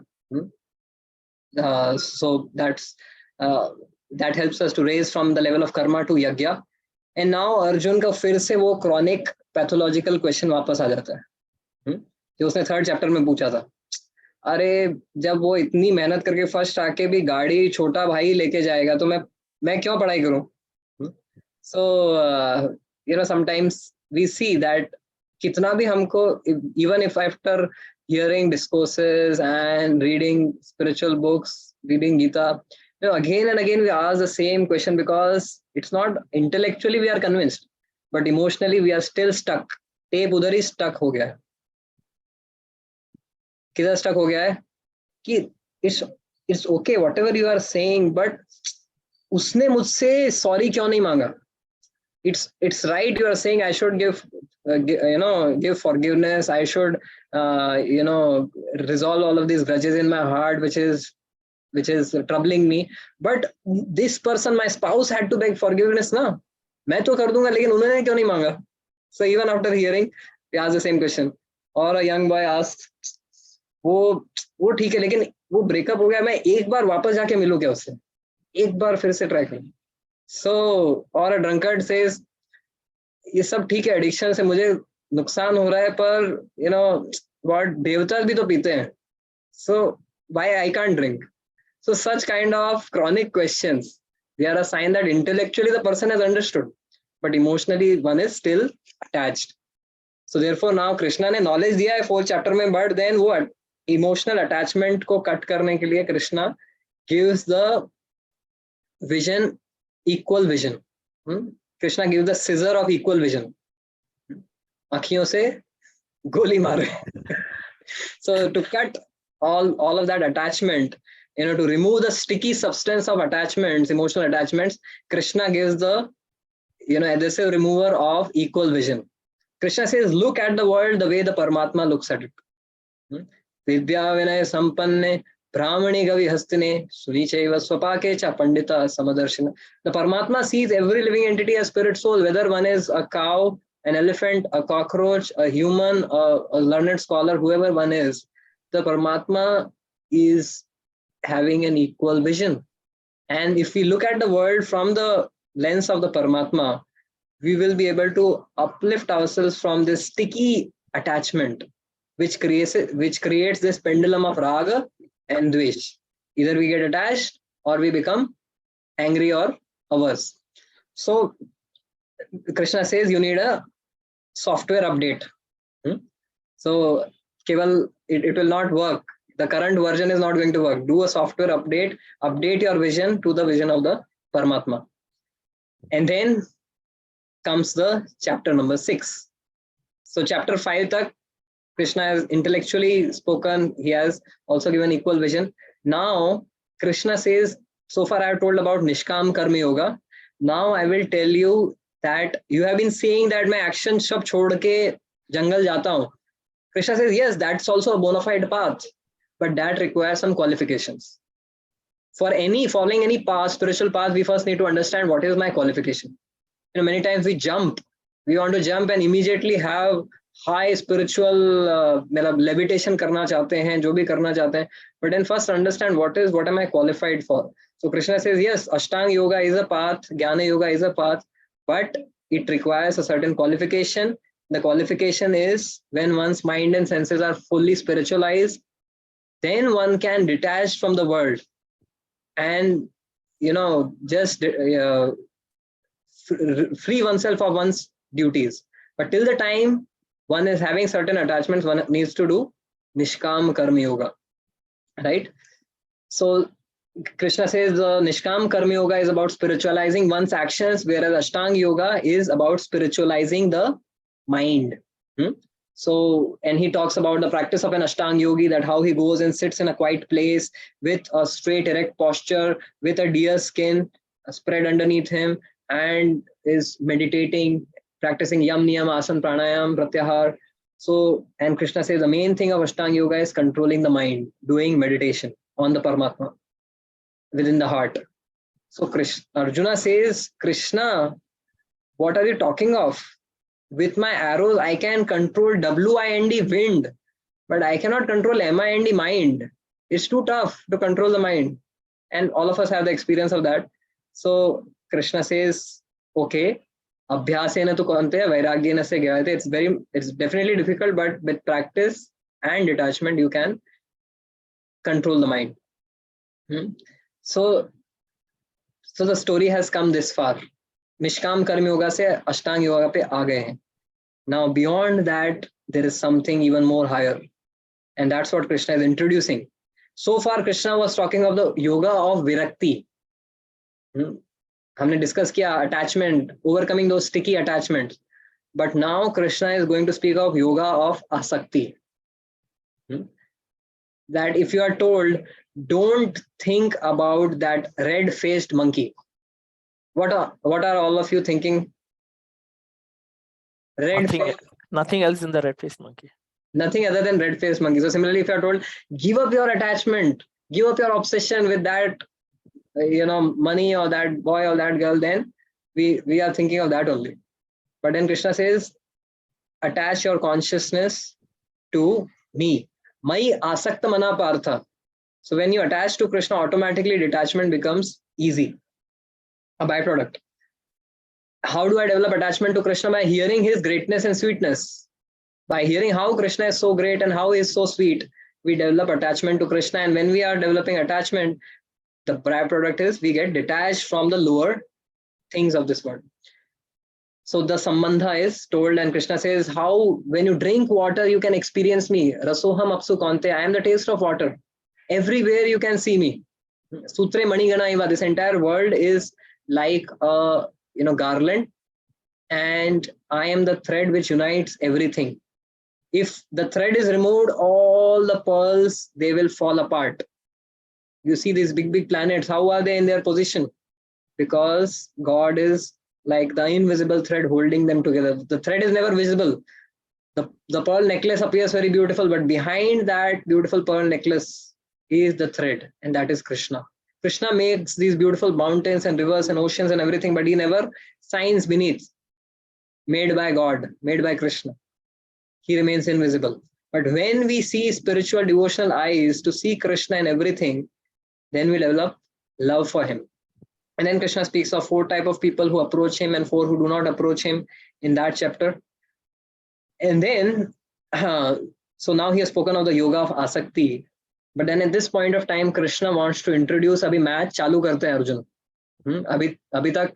So that helps us to raise from the level of karma to yajna. And now Arjun का फिर से वो chronic pathological question वापस आ जाता है जो उसने 3rd chapter में पूछा था. अरे जब वो इतनी मेहनत करके फर्स्ट आके भी गाड़ी छोटा भाई लेके जाएगा तो मैं क्यों पढ़ाई करूं? So sometimes we see that कितना भी हमको, even if after hearing discourses and reading spiritual books, reading Gita, again and again we ask the same question, because it's not intellectually we are convinced, but emotionally we are still stuck. Tape उधर ही stuck हो गया है. किधर stuck हो गया है कि it's okay whatever you are saying, but उसने मुझसे sorry क्यों नहीं मांगा? It's right you are saying I should give forgiveness, I should resolve all of these grudges in my heart which is troubling me, but this person, my spouse, had to beg forgiveness now. मैं तो कर दूंगा लेकिन उन्होंने क्यों नहीं मांगा. So even after hearing, we ask the same question. और a young boy asks, वो ठीक है लेकिन वो ब्रेकअप हो गया, मैं एक बार वापस जाके मिलूं क्या उससे, एक बार फिर से ट्राई करूं. सो और अ ड्रंकर्ड सेज, ये सब ठीक है, एडिक्शन से मुझे नुकसान हो रहा है, पर यू नो व्हाट, देवता भी तो पीते हैं, so why I can't drink. So such kind of chronic questions, they are a sign that intellectually the person has understood, but emotionally one is still attached. So therefore now Krishna ने knowledge दिया है 4th chapter में, but then वो emotional attachment को cut करने के लिए Krishna gives the vision, equal vision. Krishna gives the scissor of equal vision. आँखियों से गोली मारे. So to cut all of that attachment, to remove the sticky substance of attachments, emotional attachments, Krishna gives the adhesive remover of equal vision. Krishna says, look at the world the way the Paramatma looks at it. Vidya vinay sampanne brahmani gavi hastine sunichaiva swapake cha pandita samadarshina. The Paramatma sees every living entity as spirit soul, whether one is a cow, an elephant, a cockroach, a human, a learned scholar, whoever one is, the Paramatma is having an equal vision. And if we look at the world from the lens of the Paramatma, we will be able to uplift ourselves from this sticky attachment, which creates this pendulum of raga and dvesh. Either we get attached or we become angry or averse. So Krishna says you need a software update. So keval it will not work. The current version is not going to work. Do a software update your vision to the vision of the Paramatma. And then comes the chapter number 6. So chapter 5 tak Krishna has intellectually spoken, he has also given equal vision. Now Krishna says, so far I have told about Nishkam Karma Yoga. Now I will tell you that you have been saying that मैं action सब छोड़ के जंगल जाता हूँ. Krishna says, yes, that's also a bona fide path, but that requires some qualifications. For following any path, spiritual path, we first need to understand what is my qualification. Many times we want to jump and immediately have high spiritual levitation करना चाहते हैं, जो भी करना चाहते हैं, but then first understand what am I qualified for. So Krishna says, yes, Ashtanga Yoga is a path, Jnana Yoga is a path, but it requires a certain qualification. The qualification is when one's mind and senses are fully spiritualized, then one can detach from the world and just free oneself of one's duties. But till the time one is having certain attachments, one needs to do Nishkam Karma Yoga, right? So Krishna says the Nishkam Karma Yoga is about spiritualizing one's actions, whereas Ashtanga Yoga is about spiritualizing the mind. So, and he talks about the practice of an Ashtanga yogi, that how he goes and sits in a quiet place with a straight erect posture, with a deer skin spread underneath him, and is meditating, practicing yam, niyam, asan, pranayam, pratyahar. So, and Krishna says the main thing of Ashtanga yoga is controlling the mind, doing meditation on the Paramatma within the heart. So Arjuna says, Krishna, what are you talking of? With my arrows, I can control wind, wind, but I cannot control mind, mind. It's too tough to control the mind. And all of us have the experience of that. So Krishna says, okay, abhyasena tu kante vairagyena se gyayate. It's definitely difficult, but with practice and detachment, you can control the mind. So the story has come this far. Nishkam Karma Yoga se Ashtanga Yoga pe aa gaye hain. Now beyond that, there is something even more higher. And that's what Krishna is introducing. So far, Krishna was talking of the yoga of virakti. हमने discuss किया attachment, overcoming those sticky attachments. But now Krishna is going to speak of yoga of asakti. That if you are told, don't think about that red-faced monkey. What are all of you thinking? Nothing else in the red-faced monkey. Nothing other than red-faced monkey. So similarly, if you are told, give up your attachment, give up your obsession with that, money or that boy or that girl, then we are thinking of that only. But then Krishna says, attach your consciousness to me. Mai asakta mana partha. So when you attach to Krishna, automatically detachment becomes easy, a byproduct. How do I develop attachment to Krishna? By hearing his greatness and sweetness. By hearing how Krishna is so great and how he is so sweet, we develop attachment to Krishna. And when we are developing attachment, the byproduct is we get detached from the lower things of this world. So the sambandha is told, and Krishna says, how when you drink water, you can experience me. Rasoham apsu kante, I am the taste of water. Everywhere you can see me. Sutre manigana iva, this entire world is like a garland, and I am the thread which unites everything. If the thread is removed, all the pearls, they will fall apart. You see these big planets, how are they in their position? Because God is like the invisible thread holding them together. The thread is never visible. The pearl necklace appears very beautiful, but behind that beautiful pearl necklace is the thread, and that is Krishna. Krishna makes these beautiful mountains and rivers and oceans and everything, but he never signs beneath. Made by God, made by Krishna. He remains invisible. But when we see spiritual devotional eyes to see Krishna in everything, then we develop love for him. And then Krishna speaks of 4 types of people who approach him and 4 who do not approach him in that chapter. And then, so now he has spoken of the yoga of asakti. But then at this point of time, Krishna wants to introduce, abhi match chalu karte hai Arjun. Abhi tak,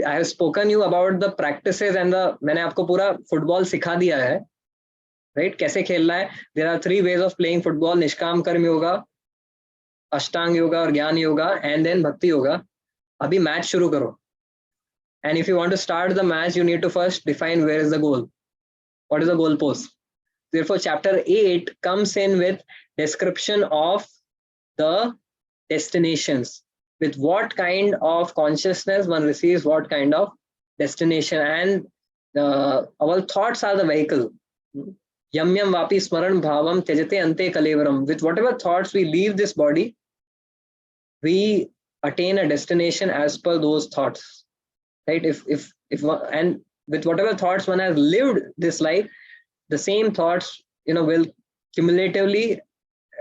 I have spoken you about the practices and मैंने आपको पूरा football सिखा दिया है, right? कैसे खेलना है. There are 3 ways of playing football: निष्काम कर्म योगा, अष्टांग योगा और ज्ञान योगा, and then भक्ति योगा. अभी मैच शुरू करो. And if you want to start the match, you need to first define where is the goal. What is the goal post? Therefore, chapter 8 comes in with description of the destinations. With what kind of consciousness one receives what kind of destination. And our thoughts are the vehicle. Yam yam vapi smaran bhavam tejate ante kalevaram. With whatever thoughts we leave this body, we attain a destination as per those thoughts. Right? If and with whatever thoughts one has lived this life, the same thoughts will cumulatively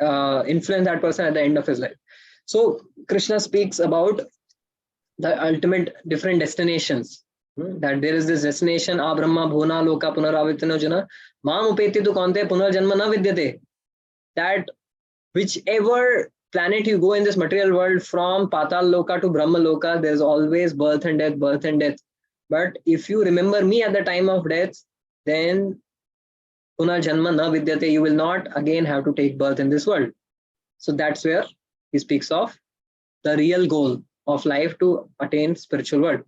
influence that person at the end of his life. So Krishna speaks about the ultimate different destinations. That there is this destination, a brahma bhuna loka punaravitano jana mam upeti tu kante punarjanma na vidyate. That whichever planet you go in this material world, from patal loka to brahma loka, there's always birth and death, birth and death. But if you remember me at the time of death, then punarjanma na vidyate, you will not again have to take birth in this world. So that's where he speaks of the real goal of life, to attain spiritual world.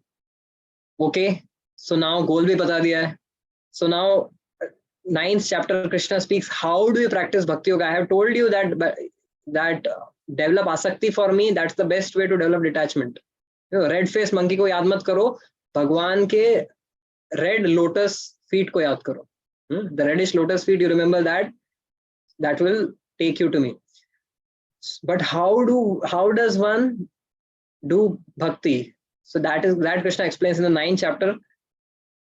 Okay, so now goal bhi bata diya hai. So now 9th chapter Krishna speaks how do you practice bhakti yoga. I have told you that develop asakti for me, that's the best way to develop detachment. Red face monkey ko yaad mat karo, Bhagwan ke red lotus feet ko yaad karo. The reddish lotus feet, you remember that will take you to me. But how does one do bhakti? So that Krishna explains in the 9th chapter.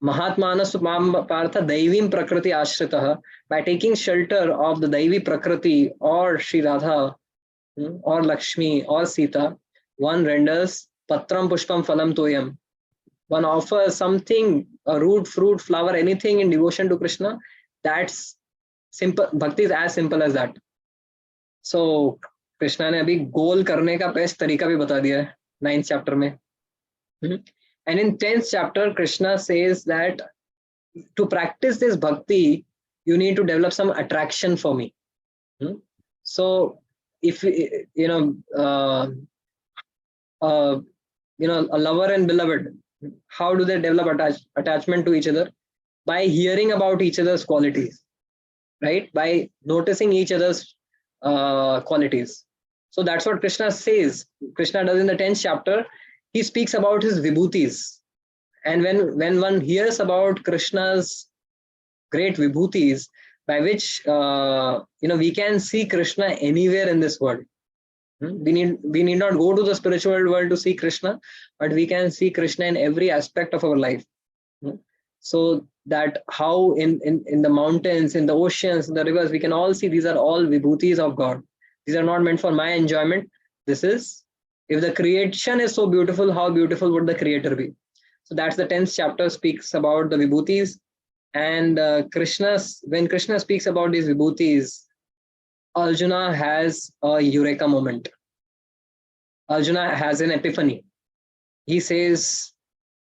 Mahatmana supam partha daivim prakriti ashritah. By taking shelter of the daivi prakriti or Sri Radha or Lakshmi or Sita, one renders patram pushpam phalam toyam. One offers something, a root, fruit, flower, anything in devotion to Krishna. That's simple. Bhakti is as simple as that. So Krishna ने अभी गोल करने का best तरीका भी बता दिया है 9th chapter में. And in 10th chapter, Krishna says that to practice this bhakti, you need to develop some attraction for me. So if a lover and beloved, how do they develop attachment to each other? By hearing about each other's qualities, right? By noticing each other's qualities. So that's what Krishna says. Krishna does in the 10th chapter. He speaks about his vibhutis. And when one hears about Krishna's great vibhutis, by which we can see Krishna anywhere in this world. We need not go to the spiritual world to see Krishna, but we can see Krishna in every aspect of our life. So that how in the mountains, in the oceans, in the rivers, we can all see these are all vibhutis of God. These are not meant for my enjoyment. This is, if the creation is so beautiful, how beautiful would the creator be? So that's the 10th chapter, speaks about the vibhutis. And when Krishna speaks about these vibhutis, Arjuna has a eureka moment. Arjuna has an epiphany. He says,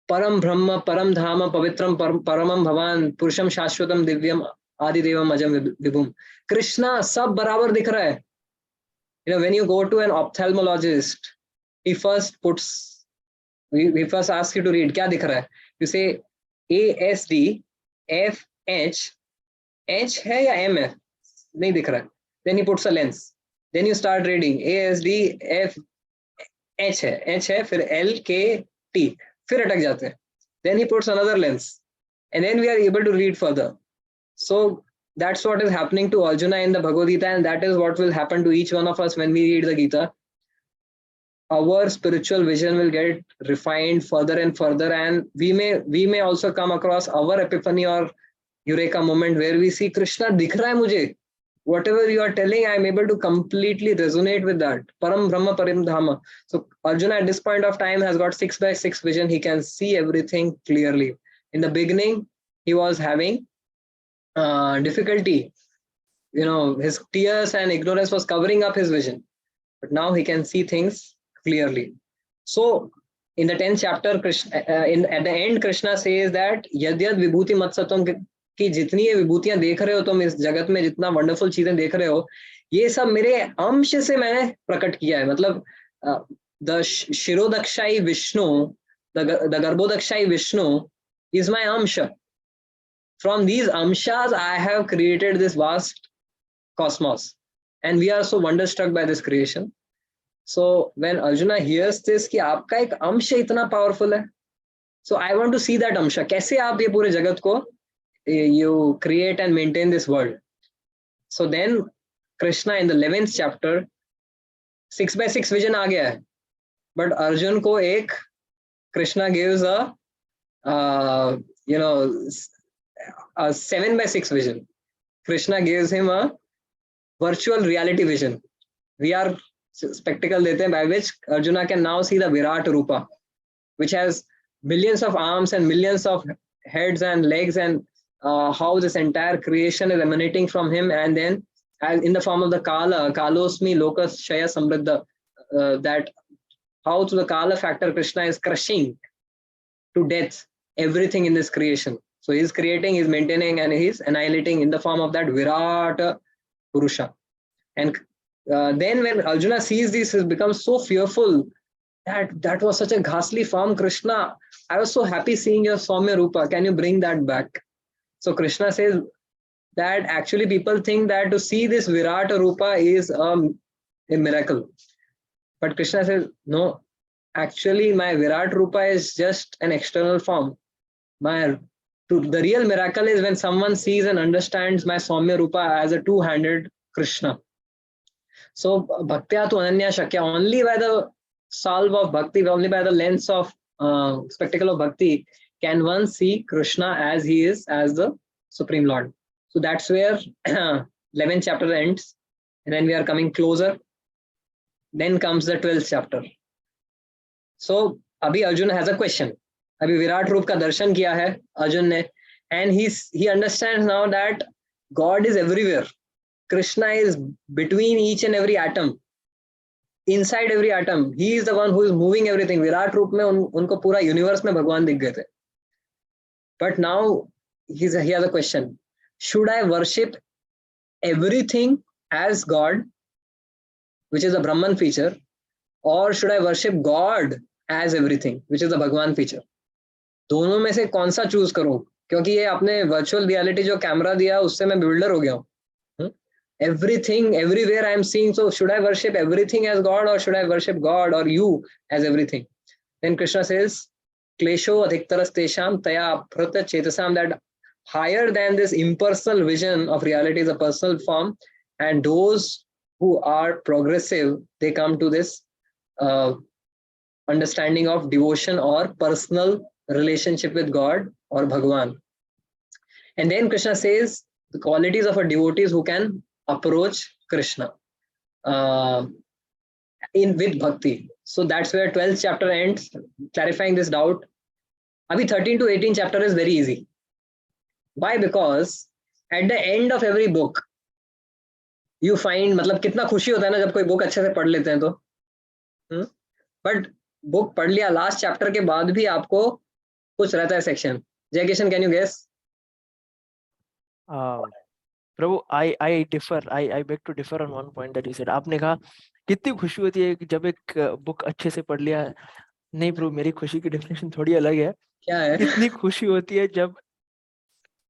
Param Brahma, Param Dhama, Pavitram, Paramam Bhavan, Purusham Shashwatam, Divyam, Adi Devam, Ajam Vibhum. Krishna, sab barabar dikh raha hai. When you go to an ophthalmologist, he first asks you to read, kya dikh raha hai? You say, ASD, FH, H hai ya M hai? Nahi dikh raha hai. Then he puts a lens. Then you start reading, ASD, F, H hai, फिर L, K, T. फिर अटक जाते हैं. Then he puts another lens. And then we are able to read further. So that's what is happening to Arjuna in the Bhagavad Gita, and that is what will happen to each one of us when we read the Gita. Our spiritual vision will get refined further and further, and we may also come across our epiphany or eureka moment where we see Krishna dikh raha hai mujhe. Whatever you are telling, I am able to completely resonate with that. Param Brahma Param Dhama. So Arjuna at this point of time has got 6x6 vision. He can see everything clearly. In the beginning, he was having difficulty. His tears and ignorance was covering up his vision. But now he can see things clearly. So in the 10th chapter, at the end, Krishna says that Yadyad Vibhuti Matsatam, कि जितनी ये विभूतियां देख रहे हो तुम इस जगत में, जितना वंडरफुल चीजें देख रहे हो, ये सब मेरे अंश से मैंने प्रकट किया है. मतलब the Kshirodakshayi Vishnu, the Garbhodakshayi Vishnu is my amsha. From these amshas I have created this vast cosmos, and we are so wonderstruck by this creation. So when Arjuna hears this कि आपका एक अंश इतना powerful है, so I want to see that amsha. कैसे आप ये पूरे जगत को you create and maintain this world. So then Krishna in the 11th chapter, 6x6 vision आ गया है, but Arjun को एक Krishna gives a 7x6 vision. Krishna gives him a virtual reality vision. VR spectacle देते हैं, by which Arjuna can now see the Virat Rupa, which has millions of arms and millions of heads and legs, and how this entire creation is emanating from him, and then in the form of the Kala, Kalosmi Lokas Shaya Samriddha, that how through the Kala factor Krishna is crushing to death everything in this creation. So he's creating, he's maintaining, and he's annihilating in the form of that Virat Purusha. And then when Arjuna sees this, he becomes so fearful that was such a ghastly form, Krishna. I was so happy seeing your Saumya Rupa. Can you bring that back? So Krishna says that actually people think that to see this Virata Rupa is a miracle. But Krishna says, no, actually my Virat Rupa is just an external form. The real miracle is when someone sees and understands my Saumya Rupa as a two-handed Krishna. So Bhaktya tu Ananya Shakya, only by the salve of Bhakti, only by the lens of spectacle of Bhakti, can one see Krishna as he is, as the Supreme Lord. So that's where 11th chapter ends, and then we are coming closer. Then comes the 12th chapter. So Abhi Arjuna has a question. Abhi Virat Roop ka darshan kiya hai Arjun ne, and he understands now that God is everywhere. Krishna is between each and every atom. Inside every atom, he is the one who is moving everything. Virat Roop mein unko pura universe mein Bhagwan dikh gaye the. But now he has a question. Should I worship everything as God, which is a Brahman feature, or should I worship God as everything, which is the Bhagwan feature? दोनों में से कौन सा choose करूं? क्योंकि ये अपने virtual reality जो कैमरा दिया उससे मैं बिल्डर हो गया हूं. Everything, everywhere I am seeing. So should I worship everything as God, or should I worship God or you as everything? Then Krishna says, Klesho adhiktaras tesham taya aprata chetasam, that higher than this impersonal vision of reality is a personal form, and those who are progressive, they come to this understanding of devotion or personal relationship with God or Bhagwan. And then Krishna says the qualities of a devotee who can approach Krishna in with bhakti. So that's where 12th chapter ends, clarifying this doubt. Abhi 13 to 18 chapter is very easy. Why? Because at the end of every book, you find, मतलब कितना खुशी होता है ना जब कोई book अच्छे से पढ़ लेते हैं तो, बट बुक पढ़ लिया लास्ट चैप्टर के बाद भी आपको कुछ रहता है section. Jai Kishan, can you guess? प्रभु, I differ. I beg to differ on one point that you said. आपने कहा कितनी खुशी होती है कि जब एक बुक अच्छे से पढ़ लिया. नहीं प्रभु, मेरी खुशी की डेफिनेशन थोड़ी अलग है. क्या है? कितनी खुशी होती है जब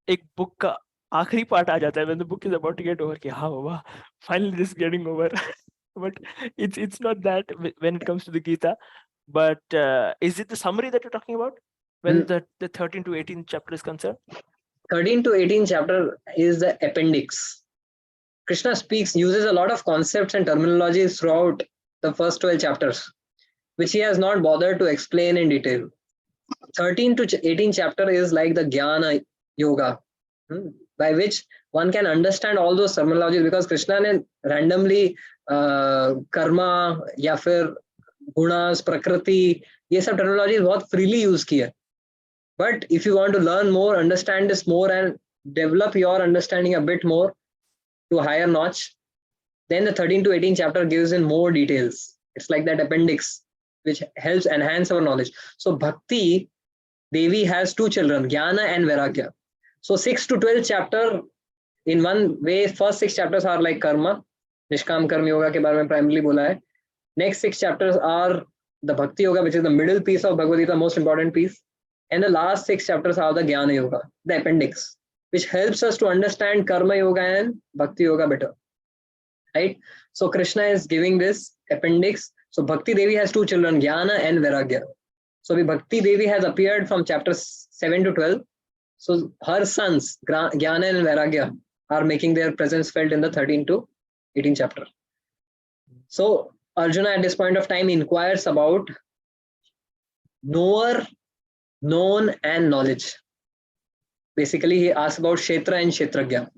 एक बुक का आखिरी पार्ट आ जाता है, when the book is about to get over, कि हाँ बाबा, finally this is getting over. But it's not that when it comes to the Gita. But is it the summary that you're talking about when the 13 to 18 chapter is concerned? 13 to 18 chapter is the appendix. Krishna uses a lot of concepts and terminologies throughout the first 12 chapters, which he has not bothered to explain in detail. 13 to 18 chapter is like the Jnana Yoga, by which one can understand all those terminologies, because Krishna ने randomly karma या फिर gunas, prakriti, ये सब terminologies बहुत freely use की है. But if you want to learn more, understand this more, and develop your understanding a bit more to a higher notch, then the 13 to 18 chapter gives in more details. It's like that appendix which helps enhance our knowledge. So Bhakti Devi has two children, Jnana and Vairagya. So 6 to 12 chapter, in one way, first 6 chapters are like karma, Nishkam Karma Yoga के बारे में primarily बोला है. Next 6 chapters are the Bhakti Yoga, which is the middle piece of Bhagavad Gita, most important piece. And the last 6 chapters are the Jnana Yoga, the appendix, which helps us to understand Karma Yoga and Bhakti Yoga better. Right? So Krishna is giving this appendix. So Bhakti Devi has two children, Jnana and Vairagya. So Bhakti Devi has appeared from chapters 7 to 12. So her sons, Jnana and Vairagya, are making their presence felt in the 13 to 18 chapter. So Arjuna at this point of time inquires about knower, known and knowledge. Basically, he asks about Kshetra and Kshetragya.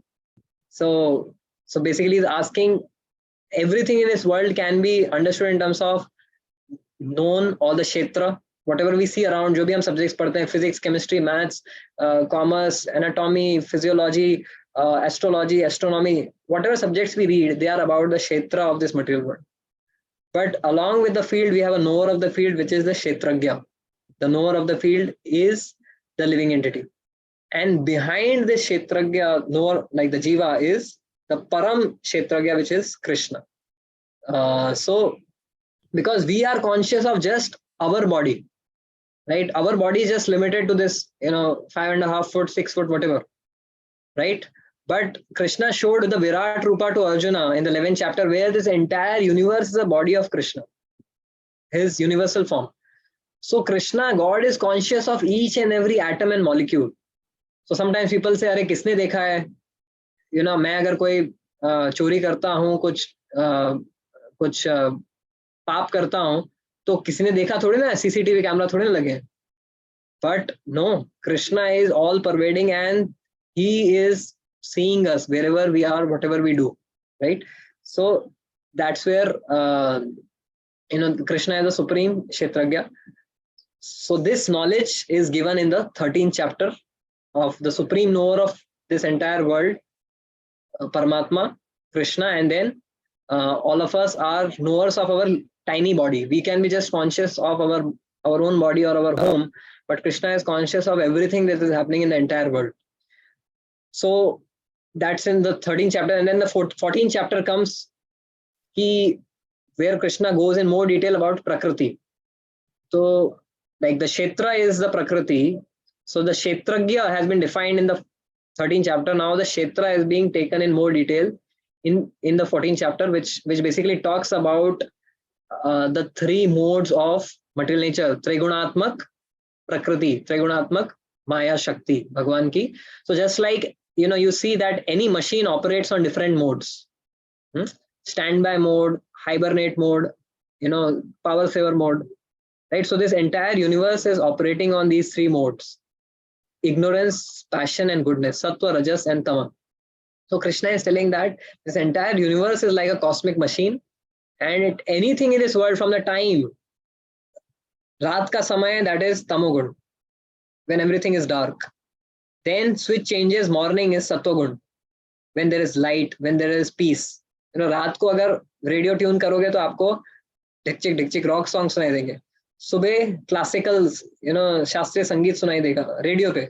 So basically he's asking, everything in this world can be understood in terms of known or the Kshetra. Whatever we see around, जो भी हम subjects पढ़ते हैं, physics, chemistry, maths, commerce, anatomy, physiology, astrology, astronomy, whatever subjects we read, they are about the Kshetra of this material world. But along with the field, we have a knower of the field, which is the Kshetragya. The knower of the field is the living entity. And behind this Kshetragya, knower, like the Jiva, is the Param Kshetragya, which is Krishna. So, because we are conscious of just our body, right? Our body is just limited to this, 5.5 foot, 6 foot, whatever, right? But Krishna showed the Virat Rupa to Arjuna in the 11th chapter, where this entire universe is the body of Krishna, his universal form. So Krishna, God, is conscious of each and every atom and molecule. So sometimes people say, अरे किसने देखा है? मैं अगर कोई चोरी करता हूँ, कुछ पाप करता हूँ, तो किसी ने देखा थोड़ी ना, CCTV कैमरा थोड़ी ना लगे. But no, Krishna is all pervading and he is seeing us wherever we are, whatever we do, right? So that's where Krishna is the supreme Kshetragya. So this knowledge is given in the 13th chapter of the supreme knower of this entire world, Paramatma, Krishna, and then all of us are knowers of our tiny body. We can be just conscious of our own body or our home, but Krishna is conscious of everything that is happening in the entire world. So that's in the 13th chapter. And then the 14th chapter comes, where Krishna goes in more detail about Prakriti. So like the Kshetra is the Prakriti. So the Kshetragya has been defined in the 13th chapter. Now the Kshetra is being taken in more detail in the 14th chapter, which basically talks about the three modes of material nature: Trigunatmak Prakriti, Trigunatmak Maya Shakti, Bhagwan ki. So just like, you see that any machine operates on different modes. standby mode, hibernate mode, power saver mode, right? So this entire universe is operating on these three modes: ignorance, passion, and goodness, sattva, rajas, and tama. So Krishna is telling that this entire universe is like a cosmic machine, and anything in this world, from the time raat ka samay, that is tamogun, when everything is dark. Then switch changes, morning is sattvagun, when there is light, when there is peace. रात को अगर radio tune करोगे तो आपको ढिकचिक ढिकचिक rock song सुनाई देंगे, सुबह classical शास्त्रीय संगीत सुनाई देगा रेडियो पे.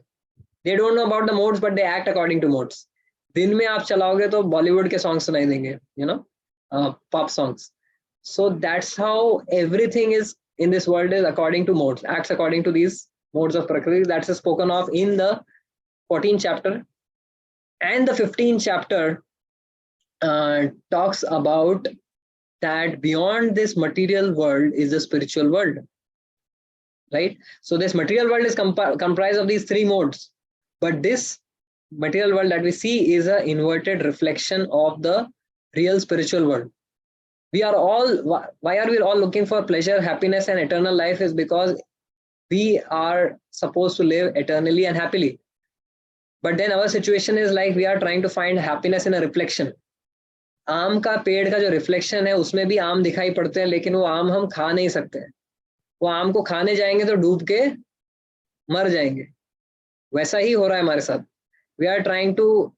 They don't know about the modes but they act according two modes. दिन में आप चलाओगे तो बॉलीवुड के सॉन्ग सुनाई देंगे, pop songs. So that's how everything is in this world is according to modes, acts according to these modes of Prakriti. That's spoken of in the 14th chapter. And the 15th chapter talks about that beyond this material world is the spiritual world, right? So this material world is comprised of these three modes, but this material world that we see is an inverted reflection of the real spiritual world. We are all, why are we all looking for pleasure, happiness, and eternal life? Is because we are supposed to live eternally and happily. But then our situation is like we are trying to find happiness in a reflection. आम का पेड़ का जो reflection है उसमें भी आम दिखाई पड़ते हैं, लेकिन वो आम हम खा नहीं सकते हैं. वो आम को खाने जाएंगे तो डूब के मर जाएंगे. वैसा ही हो रहा है हमारे साथ. We are trying to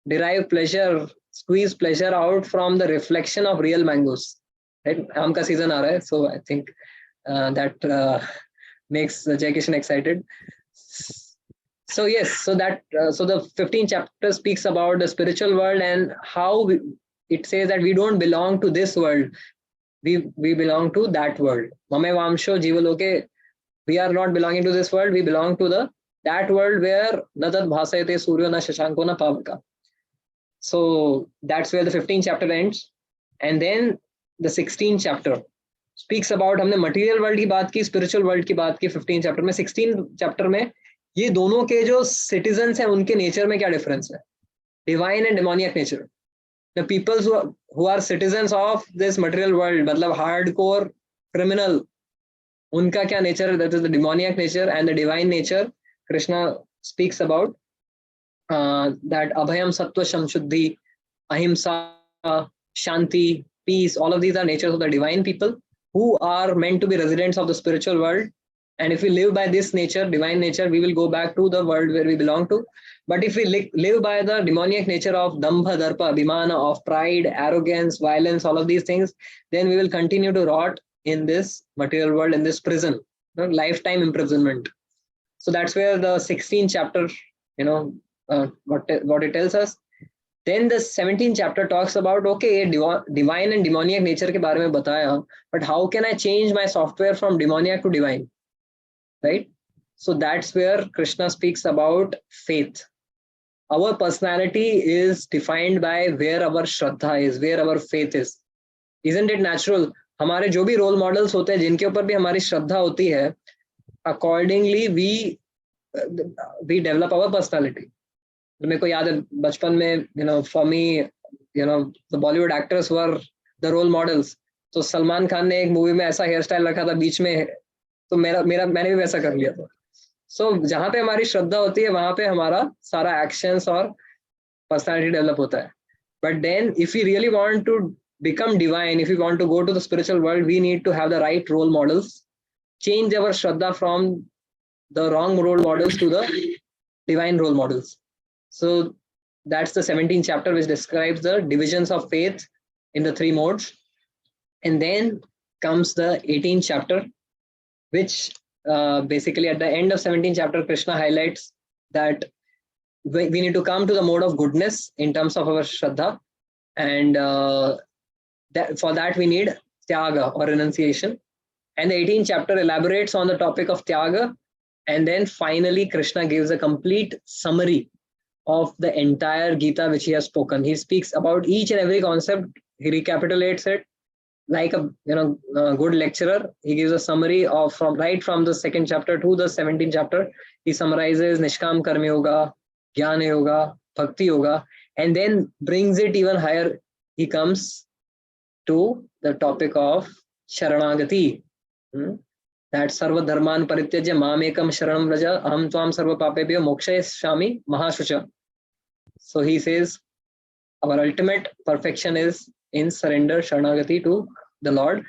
derive pleasure, squeeze pleasure out from the reflection of real mangoes, right? आम का सीजन आ रहा है, so I think that makes Jai Kishan excited. So yes, so the 15th chapter speaks about the spiritual world and how it says that we don't belong to this world, we belong to that world. Mame vamsho jivaloke, we are not belonging to this world, we belong to that world where nadat bhasayate suryo na shashanko na pavaka. So that's where the 15th chapter ends. And then the 16th chapter speaks about, हमने material world की बात की, spiritual world की बात की 15th chapter में. 16th chapter में ये दोनों के जो citizens हैं उनके nature में क्या difference है, divine and demoniac nature. The people who are citizens of this material world, मतलब hardcore criminal, उनका क्या nature है, that is the demoniac nature. And the divine nature Krishna speaks about that abhayam sattva shamshuddhi, ahimsa, shanti, peace. All of these are natures of the divine people who are meant to be residents of the spiritual world. And if we live by this nature, divine nature, we will go back to the world where we belong to. But if we live by the demoniac nature of dambha, darpa, abhimana, of pride, arrogance, violence, all of these things, then we will continue to rot in this material world, in this prison, lifetime imprisonment. So that's where the 16th chapter, what it tells us. Then the 17th chapter talks about, okay, divine and demoniac nature के बारे में बताया, but how can I change my software from demoniac to divine, right? So that's where Krishna speaks about faith. Our personality is defined by where our shraddha is, where our faith is. Isn't it natural? हमारे जो भी role models होते हैं, जिनके ऊपर भी हमारी श्रद्धा होती है, accordingly we develop our personality. मेरे को याद है बचपन में, for me, the Bollywood actors were the role models. तो सलमान खान ने एक मूवी में ऐसा हेयर स्टाइल रखा था बीच में, तो मैंने भी वैसा कर लिया था. So जहाँ पे हमारी श्रद्धा होती है वहाँ पे हमारा सारा actions और personality develop होता है. But then if we really want to become divine, if we want to go to the spiritual world, we need to have the right role models, change our shraddha from the wrong role models to the divine role models. So that's the 17th chapter, which describes the divisions of faith in the three modes. And then comes the 18th chapter, which basically at the end of 17th chapter, Krishna highlights that we need to come to the mode of goodness in terms of our shraddha. And for that we need tyaga or renunciation. And the 18th chapter elaborates on the topic of tyaga. And then finally, Krishna gives a complete summary of the entire Gita which he has spoken. He speaks about each and every concept. He recapitulates it like a good lecturer. He gives a summary of from the 2nd chapter to the 17th chapter. He summarizes Nishkam Karma Yoga, Jnana Yoga, Bhakti Yoga, and then brings it even higher. He comes to the topic of Sharanagati. That Sarva Dharman Parityajya Mamekam Sharanam Vraja Aham Tvam Sarva Papebhyo Mokshayashyami Mahashucha. So he says, our ultimate perfection is in surrender, Sharanagati to the Lord.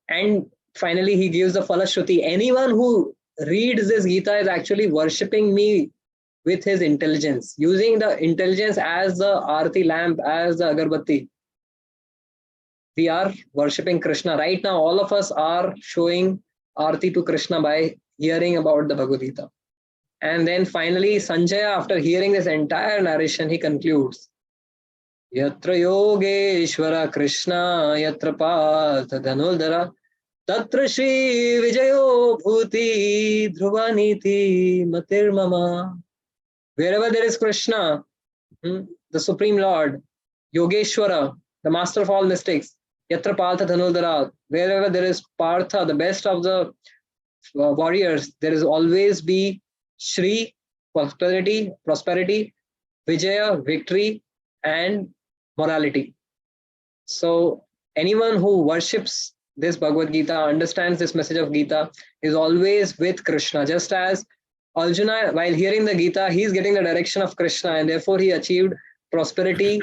And finally, he gives the Falashruti. Anyone who reads this Gita is actually worshipping me with his intelligence, using the intelligence as the Arati lamp, as the Agarbatti. We are worshipping Krishna. Right now, all of us are showing Arati to Krishna by hearing about the Bhagavad Gita. And then finally, Sanjaya, after hearing this entire narration, he concludes, Yatra Yogeshwara Krishna, Yatra Partha Dhanurdhara, Tatra Shri Vijayo Bhuti Dhruvaniti Matir Mama. Wherever there is Krishna, the Supreme Lord, Yogeshwara, the master of all mystics, Yatra Partha Dhanurdhara, wherever there is Partha, the best of the warriors, there is always be Shri, prosperity, Vijaya, victory, and morality. So anyone who worships this Bhagavad Gita, understands this message of Gita, is always with Krishna. Just as Arjuna, while hearing the Gita, he is getting the direction of Krishna, and therefore he achieved prosperity,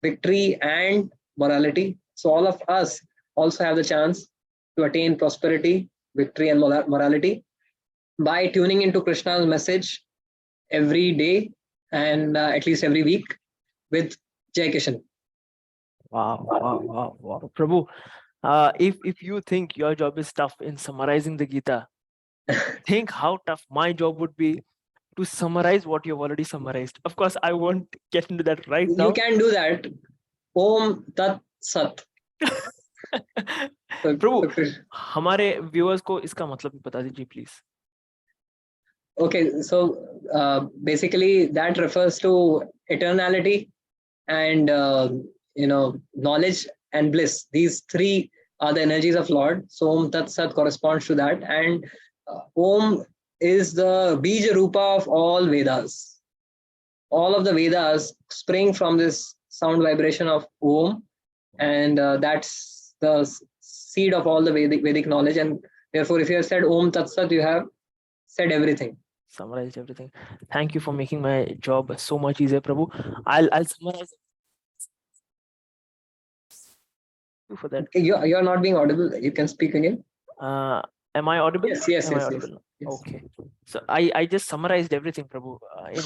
victory, and morality. So all of us also have the chance to attain prosperity, victory, and morality by tuning into Krishna's message every day and at least every week with Jai Kishan. Wow. Prabhu, if you think your job is tough in summarizing the Gita, think how tough my job would be to summarize what you've already summarized. Of course, I won't get into that right now. You can do that. Om Tat Sat. प्रभु, हमारे viewers को इसका मतलब भी बता दीजिए, please. Okay, so basically that refers to eternality and knowledge and bliss. These three are the energies of Lord. So Om Tat Sat corresponds to that, and Om is the Bija Rupa of all Vedas. All of the Vedas spring from this sound vibration of Om, and that's the seed of all the Vedic knowledge. And therefore, if you have said Om Tat Sat, you have said everything. Summarized everything. Thank you for making my job so much easier, Prabhu. I'll summarize you for that. You're not being audible. You can speak again. Am I audible? Yes. Audible? Yes. Okay. So I just summarized everything, Prabhu,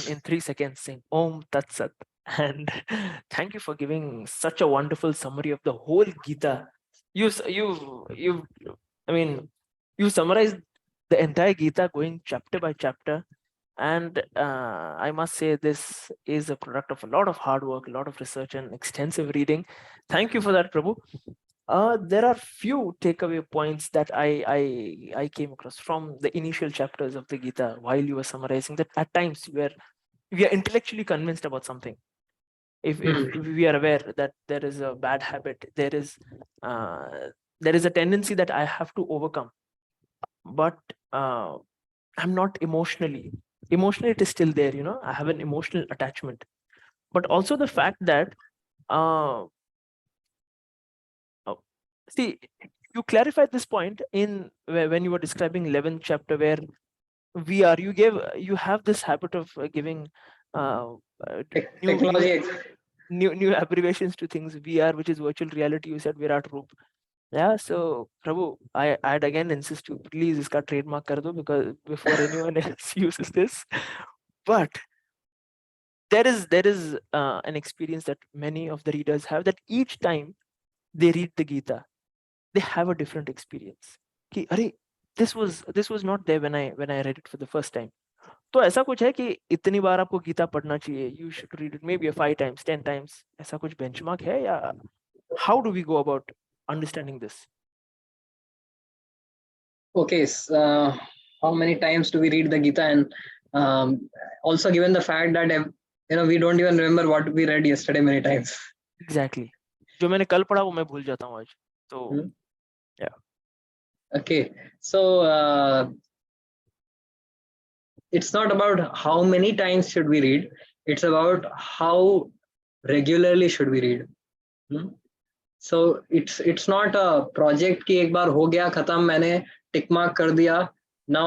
in 3 seconds, saying Om Tat Sat. And thank you for giving such a wonderful summary of the whole Gita. You summarized the entire Gita, going chapter by chapter. And I must say, this is a product of a lot of hard work, a lot of research, and extensive reading. Thank you for that, Prabhu. There are few takeaway points that I came across from the initial chapters of the Gita while you were summarizing, that at times we are intellectually convinced about something. If we are aware that there is a bad habit, there is a tendency that I have to overcome, but I'm not emotionally it is still there, I have an emotional attachment. But also the fact that see, you clarified this point in when you were describing 11th chapter, where you have this habit of giving new abbreviations to things. VR, which is virtual reality, you said Virat Roop. Yeah, so Prabhu, I'd again insist you, please iska trademark kar do, because before anyone else uses this. But there is an experience that many of the readers have, that each time they read the Gita, they have a different experience. कि अरे, this was not there when I read it for the first time. तो ऐसा कुछ है कि इतनी बार आपको गीता पढ़ना चाहिए, you should read it maybe 5 times, 10 times, ऐसा कुछ benchmark है, या how do we go about understanding this? Okay, so, how many times do we read the Gita? And also given the fact that we don't even remember what we read yesterday many times. Exactly. जो मैंने कल पढ़ा वो मैं भूल जाता हूँ आज. So yeah. Okay, so it's not about how many times should we read, it's about how regularly should we read. So it's not a project कि एक बार हो गया खत्म, मैंने टिक मार्क कर दिया, now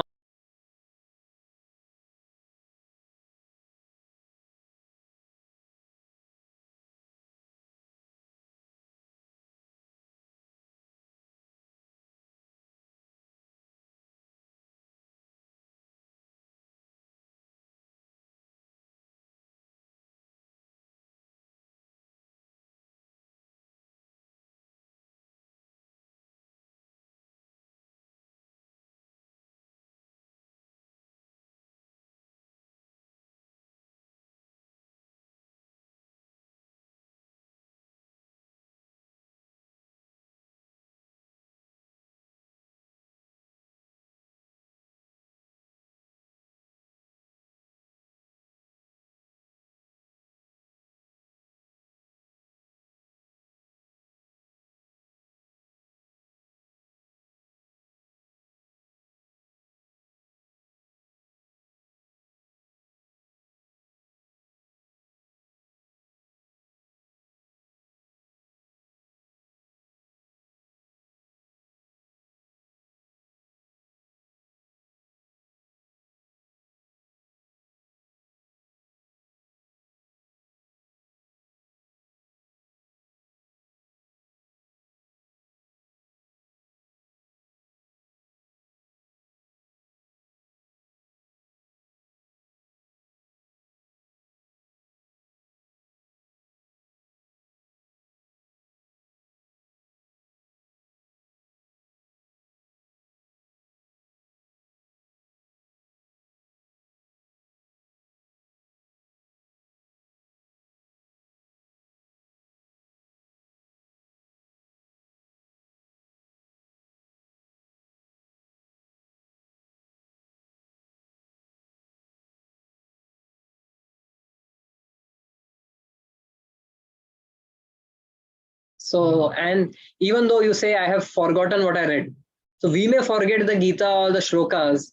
so, and even though you say I have forgotten what I read, so we may forget the Gita or the shlokas,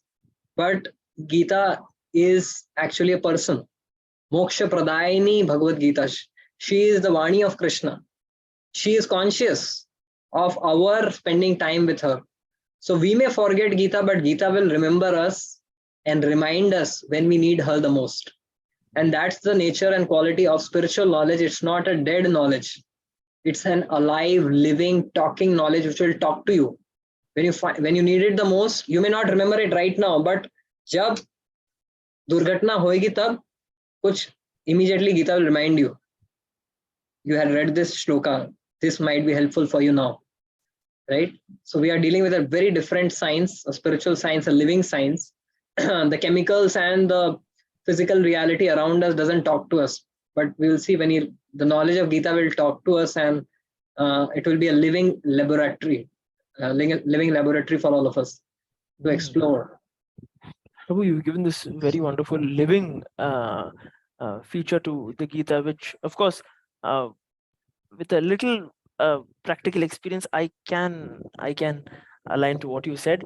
but Gita is actually a person. Moksha Pradayini Bhagavad Gita. She is the Vani of Krishna. She is conscious of our spending time with her. So we may forget Gita, but Gita will remember us and remind us when we need her the most. And that's the nature and quality of spiritual knowledge. It's not a dead knowledge. It's an alive, living, talking knowledge which will talk to you. When you need it the most, you may not remember it right now, but जब दुर्घटना होएगी तब कुछ immediately Gita will remind you. You had read this shloka. This might be helpful for you now, right? So we are dealing with a very different science, a spiritual science, a living science. The chemicals and the physical reality around us doesn't talk to us, but we will see when the knowledge of Gita will talk to us, and it will be a living laboratory, living laboratory for all of us to explore. Prabhu, you've given this very wonderful living feature to the Gita, which, of course, with a little practical experience, I can align to what you said.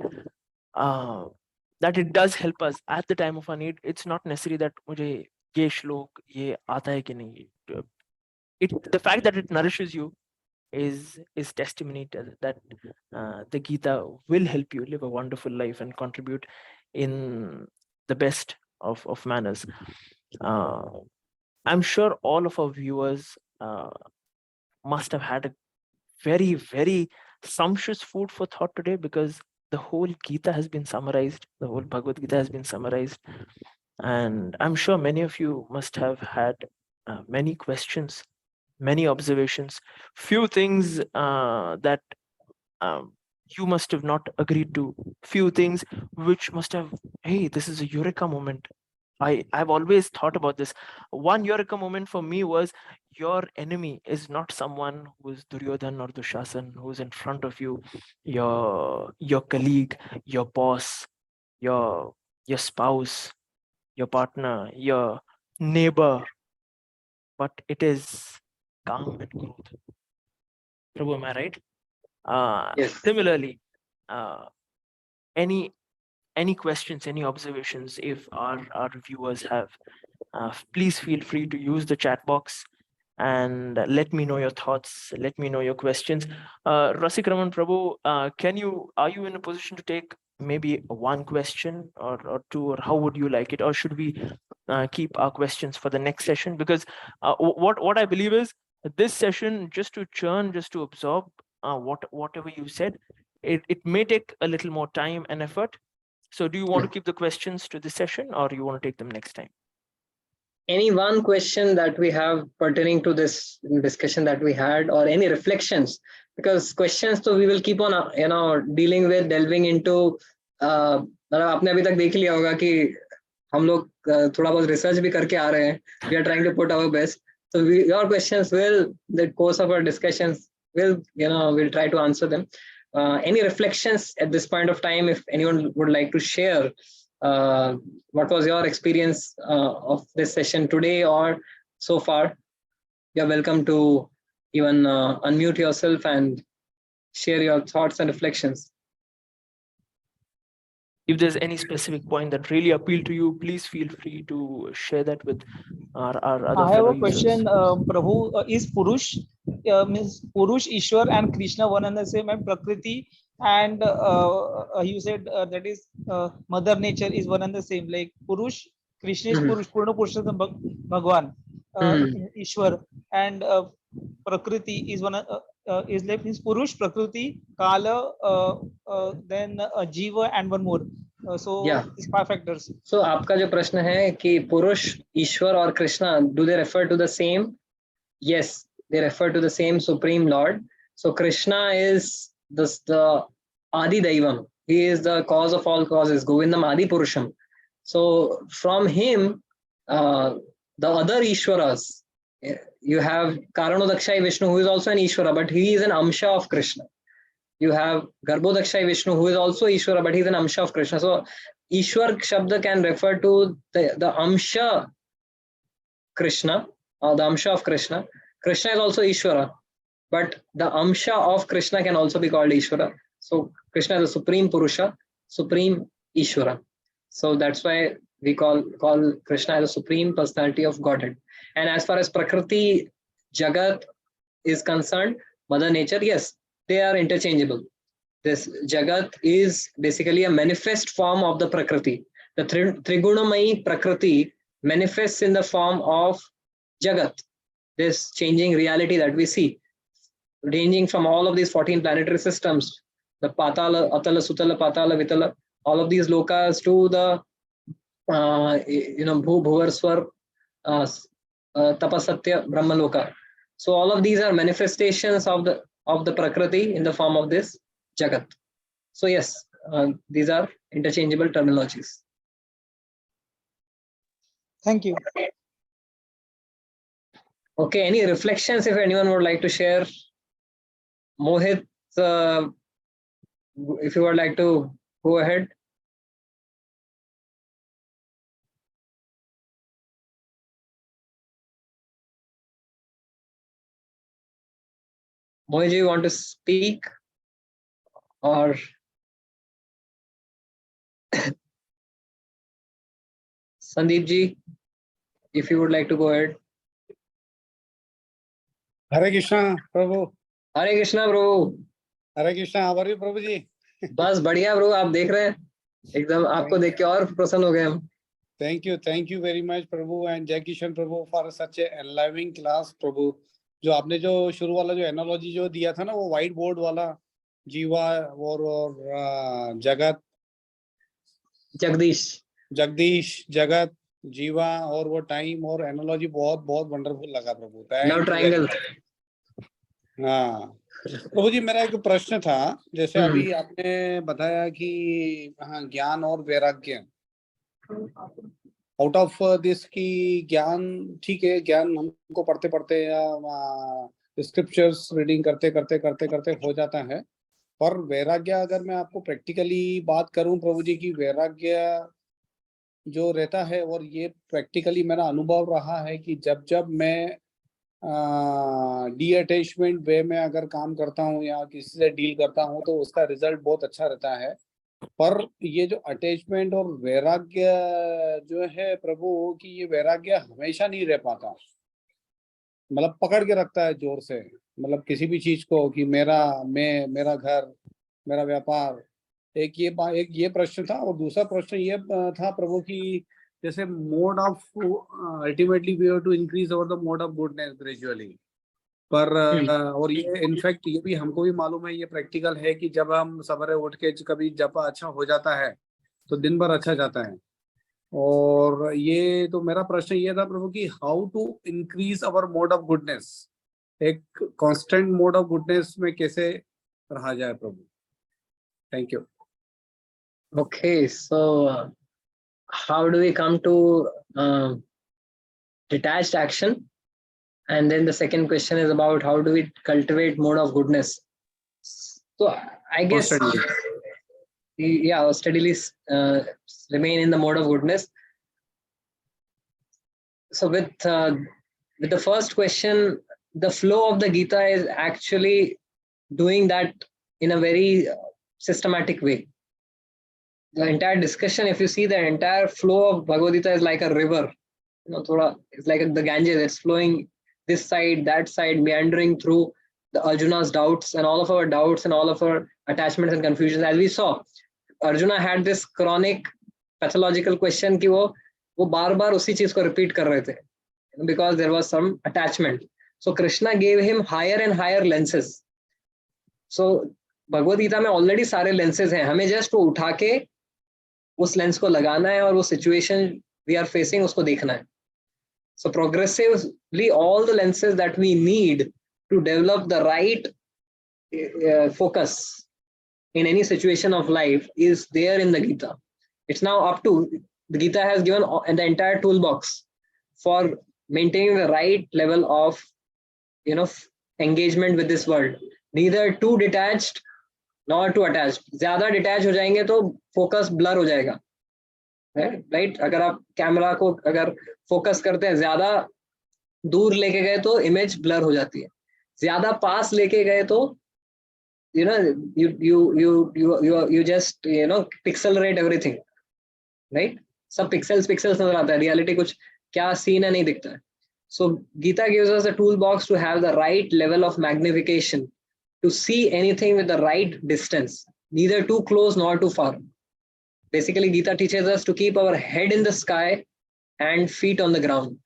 That it does help us at the time of our need. It's not necessary that मुझे ये श्लोक ये आता है कि नहीं. The fact that it nourishes you is testimony that the Gita will help you live a wonderful life and contribute in the best of manners. I'm sure all of our viewers must have had a very, very sumptuous food for thought today, because the whole Gita has been summarized, the whole Bhagavad Gita has been summarized. And I'm sure many of you must have had many questions, many observations, few things that you must have not agreed to, few things which must have, hey, this is a eureka moment. I've always thought about this. One eureka moment for me was, your enemy is not someone who is Duryodhan or Dushasan, who's in front of you, your colleague, your boss, your spouse, your partner, your neighbor, but it is calm and growth. Prabhu, am I right? Yes. Similarly, any questions, any observations, if our viewers have, please feel free to use the chat box and let me know your thoughts. Let me know your questions. Rasik Raman Prabhu, are you in a position to take maybe one question or two, or how would you like it? Or should we keep our questions for the next session? Because what I believe is this session, just to churn, just to absorb whatever you said, it may take a little more time and effort. So do you want to keep the questions to this session, or you want to take them next time? Any one question that we have pertaining to this discussion that we had, or any reflections, because questions so we will keep on dealing with, delving into मतलब आपने अभी तक देख लिया होगा कि हम लोग थोड़ा बहुत रिसर्च भी करके आ रहे हैं. We are trying to put our best. So your questions will, the course of our discussions will, we'll try to answer them. Any reflections at this point of time, if anyone would like to share, what was your experience of this session today or so far? You're welcome to even unmute yourself and share your thoughts and reflections. If there's any specific point that really appealed to you, please feel free to share that with our other I have fellow a question, users. Prabhu. Is Purush, means Purush, Ishwar and Krishna one and the same, and Prakriti and you said that is Mother Nature is one and the same. Like Purush, Krishna is Purush, Purna Purushottam Bhagwan, Ishwar, and Prakriti is one. Is like means Purush, Prakriti, Kala, then Jiva, and one more. So Yeah. these 5 factors. So आपका जो प्रश्न है कि पुरुष, ईश्वर और Krishna, do they refer to the same? Yes, they refer to the same Supreme Lord. So Krishna is the Adi Daivam. He is the cause of all causes, Govindam Adi Purusham. So from him, the other Ishwaras, you have Karanodakshai Vishnu, who is also an Ishwara, but he is an Amsha of Krishna. You have Garbhodakshai Vishnu, who is also Ishwara, but he is an Amsha of Krishna. So Ishwar Shabda can refer to the Amsha Krishna, or the Amsha of Krishna. Krishna is also Ishwara, but the Amsha of Krishna can also be called Ishwara. So Krishna is the Supreme Purusha, Supreme Ishwara. So that's why we call Krishna as the Supreme Personality of Godhead. And as far as Prakriti, Jagat is concerned, Mother Nature, yes, they are interchangeable. This Jagat is basically a manifest form of the Prakriti. The Trigunamayi Prakriti manifests in the form of Jagat, this changing reality that we see, ranging from all of these 14 planetary systems, the Patala, Atala, Sutala, Patala, Vitala, all of these lokas to the Bhu, Bhuvarswar, Tapasatya, Brahmaloka. So all of these are manifestations of the Prakriti in the form of this Jagat. So yes, these are interchangeable terminologies. Thank you. Okay, any reflections if anyone would like to share? Mohit, if you would like to go ahead. Mohit, you want to speak? Or Sandeep ji, if you would like to go ahead. Hare Krishna, Prabhu. Hare Krishna, Prabhu. Hare Krishna, how are you, Prabhu ji? बस बढ़िया bro, आप देख रहे हैं एकदम आपको देख के और प्रसन्न हो गए हम. Thank you very much, Prabhu and Jai Kishan Prabhu for such a enlivening class, Prabhu. जो आपने जो शुरू वाला जो एनालॉजी जो दिया था ना, वो व्हाइट बोर्ड वाला, जीवा और जगत, जगदीश, जगत, जीवा और वो टाइम और एनालॉजी बहुत बहुत वंडरफुल लगा प्रभु. Love triangle. हाँ प्रभु जी, मेरा एक प्रश्न था, जैसे अभी आपने बताया कि हाँ ज्ञान और वैराग्य, आउट ऑफ दिस की ज्ञान, ठीक है, ज्ञान हमको पढ़ते पढ़ते या स्क्रिप्चर्स रीडिंग करते करते हो जाता है, पर वैराग्य अगर मैं आपको प्रैक्टिकली बात करूं प्रभु जी की, वैराग्य जो रहता है, और ये प्रैक्टिकली मेरा अनुभव रहा है कि जब मैं डी अटैचमेंट वे में अगर काम करता हूँ या किसी से डील करता हूँ तो उसका रिजल्ट बहुत अच्छा रहता है, पर ये जो अटैचमेंट और वैराग्य जो है प्रभु, कि ये वैराग्य हमेशा नहीं रह पाता. मतलब पकड़ के रखता है जोर से, मतलब किसी भी चीज को कि मेरा घर, मेरा व्यापार। एक ये प्रश्न था, और दूसरा प्रश्न ये था प्रभु की, जैसे mode of, ultimately we have to increase our the mode of goodness gradually. पर और ये इनफैक्ट ये भी हमको भी मालूम है, ये प्रैक्टिकल है कि जब हम सवेरे उठ के कभी जब अच्छा हो जाता है तो दिन भर अच्छा जाता है। और ये तो मेरा प्रश्न ये था प्रभु कि how to increase our mode of goodness, एक कांस्टेंट मोड ऑफ गुडनेस में कैसे रहा जाए प्रभु। Thank you. Okay, so how do we come to detached action? And then the second question is about how do we cultivate mode of goodness. So I guess, Constantly. yeah, steadily remain in the mode of goodness. So with the first question, the flow of the Gita is actually doing that in a very systematic way. The entire discussion, if you see the entire flow of Bhagavad Gita is like a river. It's like the Ganges, it's flowing this side, that side, meandering through the Arjuna's doubts and all of our doubts and all of our attachments and confusions. As we saw, Arjuna had this chronic pathological question कि वो बार-बार उसी चीज को repeat कर रहे थे because there was some attachment. So Krishna gave him higher and higher lenses. So Bhagavad Gita में ऑलरेडी सारे लेंसेज हैं, हमें जस्ट वो उठा के उस लेंस को लगाना है और वो सिचुएशन वी आर फेसिंग उसको देखना है. So progressively all the lenses that we need to develop the right focus in any situation of life is there in the Gita. It's now up to the Gita has given the entire toolbox for maintaining the right level of engagement with this world. Neither too detached nor too attached. ज्यादा detached हो जाएंगे तो focus blur हो जाएगा. Right अगर आप camera को अगर फोकस करते हैं, ज्यादा दूर लेके गए तो इमेज ब्लर हो जाती है, ज्यादा पास लेके गए तो you just pixelate everything, right? सब पिक्सेल्स नजर आता है, रियलिटी कुछ क्या सीन है नहीं दिखता है. So Gita gives us a toolbox to have the right level of magnification, to see anything with the right distance, neither too close nor too far. Basically, Gita teaches us to keep our head in the sky and feet on the ground,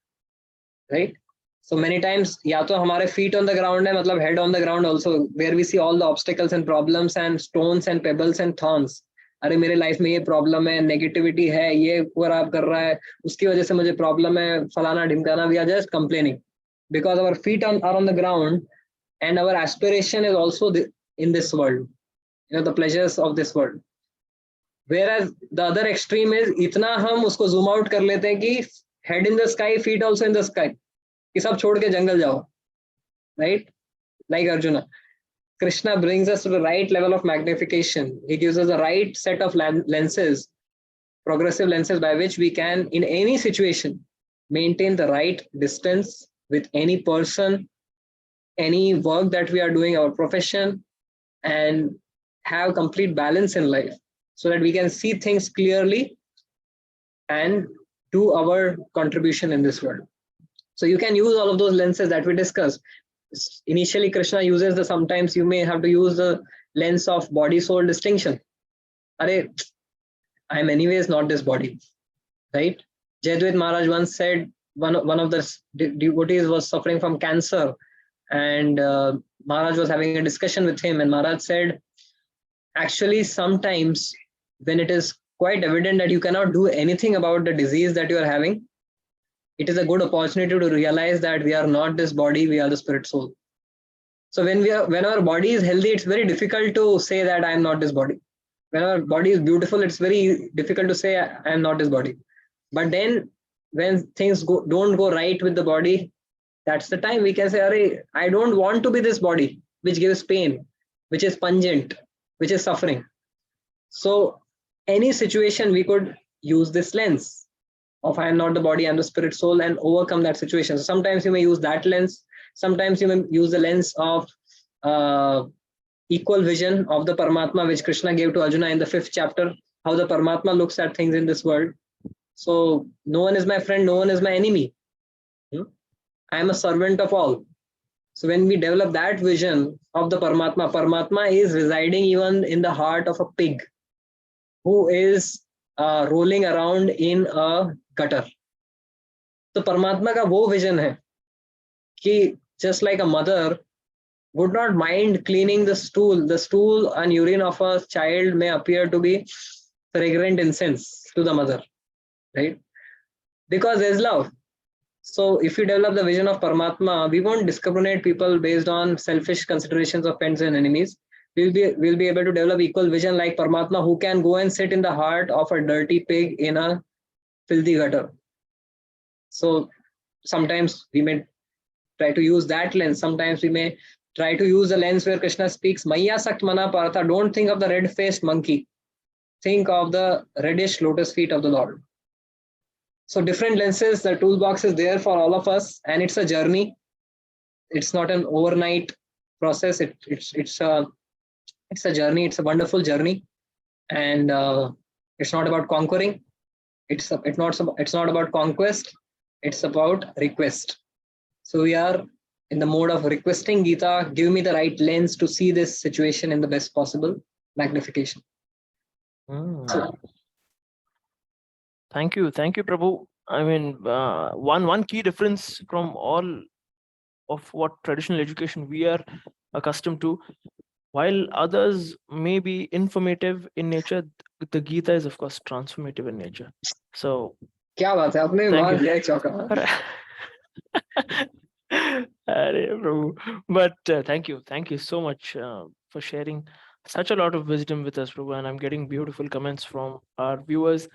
right? So many times, या तो हमारे feet on the ground है, मतलब head on the ground also, where we see all the obstacles and problems and stones and pebbles and thorns. अरे मेरे life में ये problem है, नेगेटिविटी है, ये खराब कर रहा है, उसकी वजह से मुझे प्रॉब्लम है, फलाना ढिमकाना. We are just complaining because our feet are on the ground and our aspiration is also in this world, the pleasures of this world. Whereas the other extreme is इतना हम उसको zoom out कर लेते हैं कि head in the sky, feet also in the sky, कि सब छोड़ के जंगल जाओ, right? Like Arjuna. Krishna brings us to the right level of magnification. He gives us the right set of lenses, progressive lenses by which we can, in any situation, maintain the right distance with any person, any work that we are doing, our profession, and have complete balance in life so that we can see things clearly and do our contribution in this world. So you can use all of those lenses that we discussed. Initially, Krishna uses sometimes you may have to use the lens of body-soul distinction. Arey, I am anyways not this body, right? Jayadvaita Maharaj once said, one of the devotees was suffering from cancer, and Maharaj was having a discussion with him, and Maharaj said, actually, sometimes when it is quite evident that you cannot do anything about the disease that you are having, it is a good opportunity to realize that we are not this body, we are the spirit soul. So when our body is healthy, it's very difficult to say that I am not this body. When our body is beautiful, it's very difficult to say I am not this body. But then when things don't go right with the body, that's the time we can say, I don't want to be this body, which gives pain, which is pungent, which is suffering. So any situation we could use this lens of I am not the body, I am the spirit soul, and overcome that situation. So sometimes you may use that lens. Sometimes you may use the lens of equal vision of the Paramatma, which Krishna gave to Arjuna in the 5th chapter, how the Paramatma looks at things in this world. So no one is my friend, no one is my enemy. I am a servant of all. So when we develop that vision of the Paramatma is residing even in the heart of a pig who is rolling around in a gutter. So Paramatma ka wo vision hai कि just like a mother would not mind cleaning the stool and urine of a child may appear to be fragrant incense to the mother, right? Because there's love. So if you develop the vision of Paramatma, we won't discriminate people based on selfish considerations of friends and enemies. We'll be able to develop equal vision like Paramatma, who can go and sit in the heart of a dirty pig in a filthy gutter. So sometimes we may try to use that lens. Sometimes we may try to use the lens where Krishna speaks, Maya Sakt Mana Partha. Don't think of the red-faced monkey. Think of the reddish lotus feet of the Lord. So different lenses, the toolbox is there for all of us, and it's a journey. It's not an overnight process. It's a journey. It's a wonderful journey, and it's not about conquering. It's not about conquest. It's about request. So we are in the mode of requesting Gita. Give me the right lens to see this situation in the best possible magnification. So, Thank you, Prabhu. I mean, one key difference from all of what traditional education we are accustomed to, while others may be informative in nature, the Gita is of course transformative in nature. So क्या बात है, आपने Thank मार you. दिया एक चौका. Arey, Prabhu. But thank you so much for sharing such a lot of wisdom with us, Prabhu, and I'm getting beautiful comments from our viewers.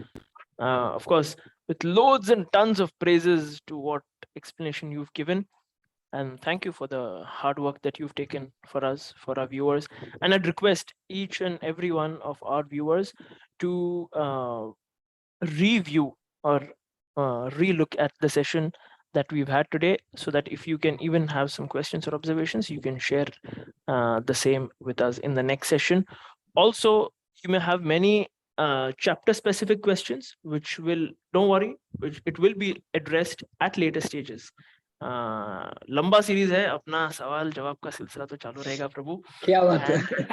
Of course, with loads and tons of praises to what explanation you've given. And thank you for the hard work that you've taken for us, for our viewers. And I'd request each and every one of our viewers to review or relook at the session that we've had today, so that if you can even have some questions or observations, you can share the same with us in the next session. Also, you may have many chapter specific questions, which will, don't worry, which it will be addressed at later stages. लंबा series है, अपना सवाल जवाब का सिलसिला तो चालू रहेगा प्रभु. क्या बात है.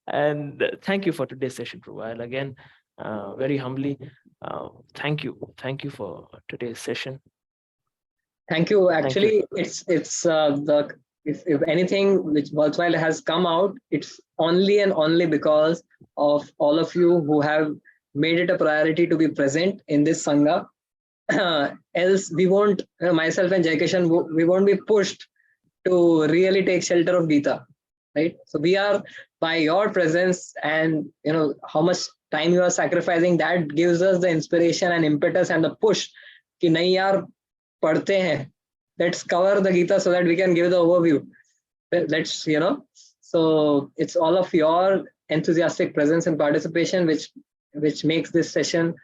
And thank you for today's session, Prabhu. I'll again very humbly thank you for today's session. Thank you. Actually, it's the if anything which worthwhile has come out, it's only and only because of all of you who have made it a priority to be present in this Sangha. Else we won't, myself and Jaikishan, we won't be pushed to really take shelter of Gita, right? So we are, by your presence and how much time you are sacrificing, that gives us the inspiration and impetus and the push कि नहीं यार पढ़ते हैं, let's cover the Gita so that we can give the overview. Let's so it's all of your enthusiastic presence and participation which makes this session,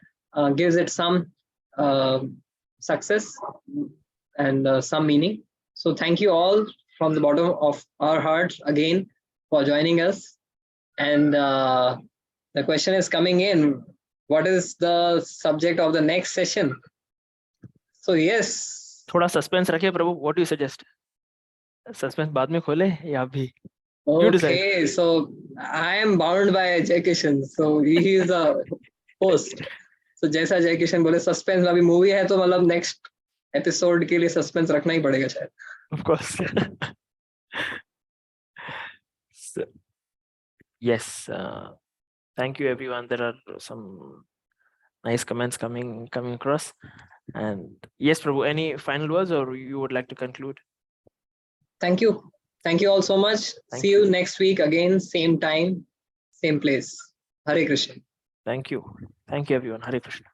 gives it some success and some meaning. So thank you all from the bottom of our hearts again for joining us. And the question is coming in, what is the subject of the next session? So yes, थोड़ा suspense रखे प्रभु. What do you suggest? Suspense बाद में खोले या अभी? Okay, so I am bound by Jaikishan, so he is the host. So जैसा जयकिशन बोले suspense, अभी मूवी है तो मतलब नेक्स्ट एपिसोड के लिए सस्पेंस रखना ही पड़ेगा शायद. Of course. So, yes, thank you everyone. There are some nice comments coming across. And yes, Prabhu, any final words or you would like to conclude? Thank you all so much. See you next week again, same time, same place. Hare Krishna. Thank you everyone. Hare Krishna.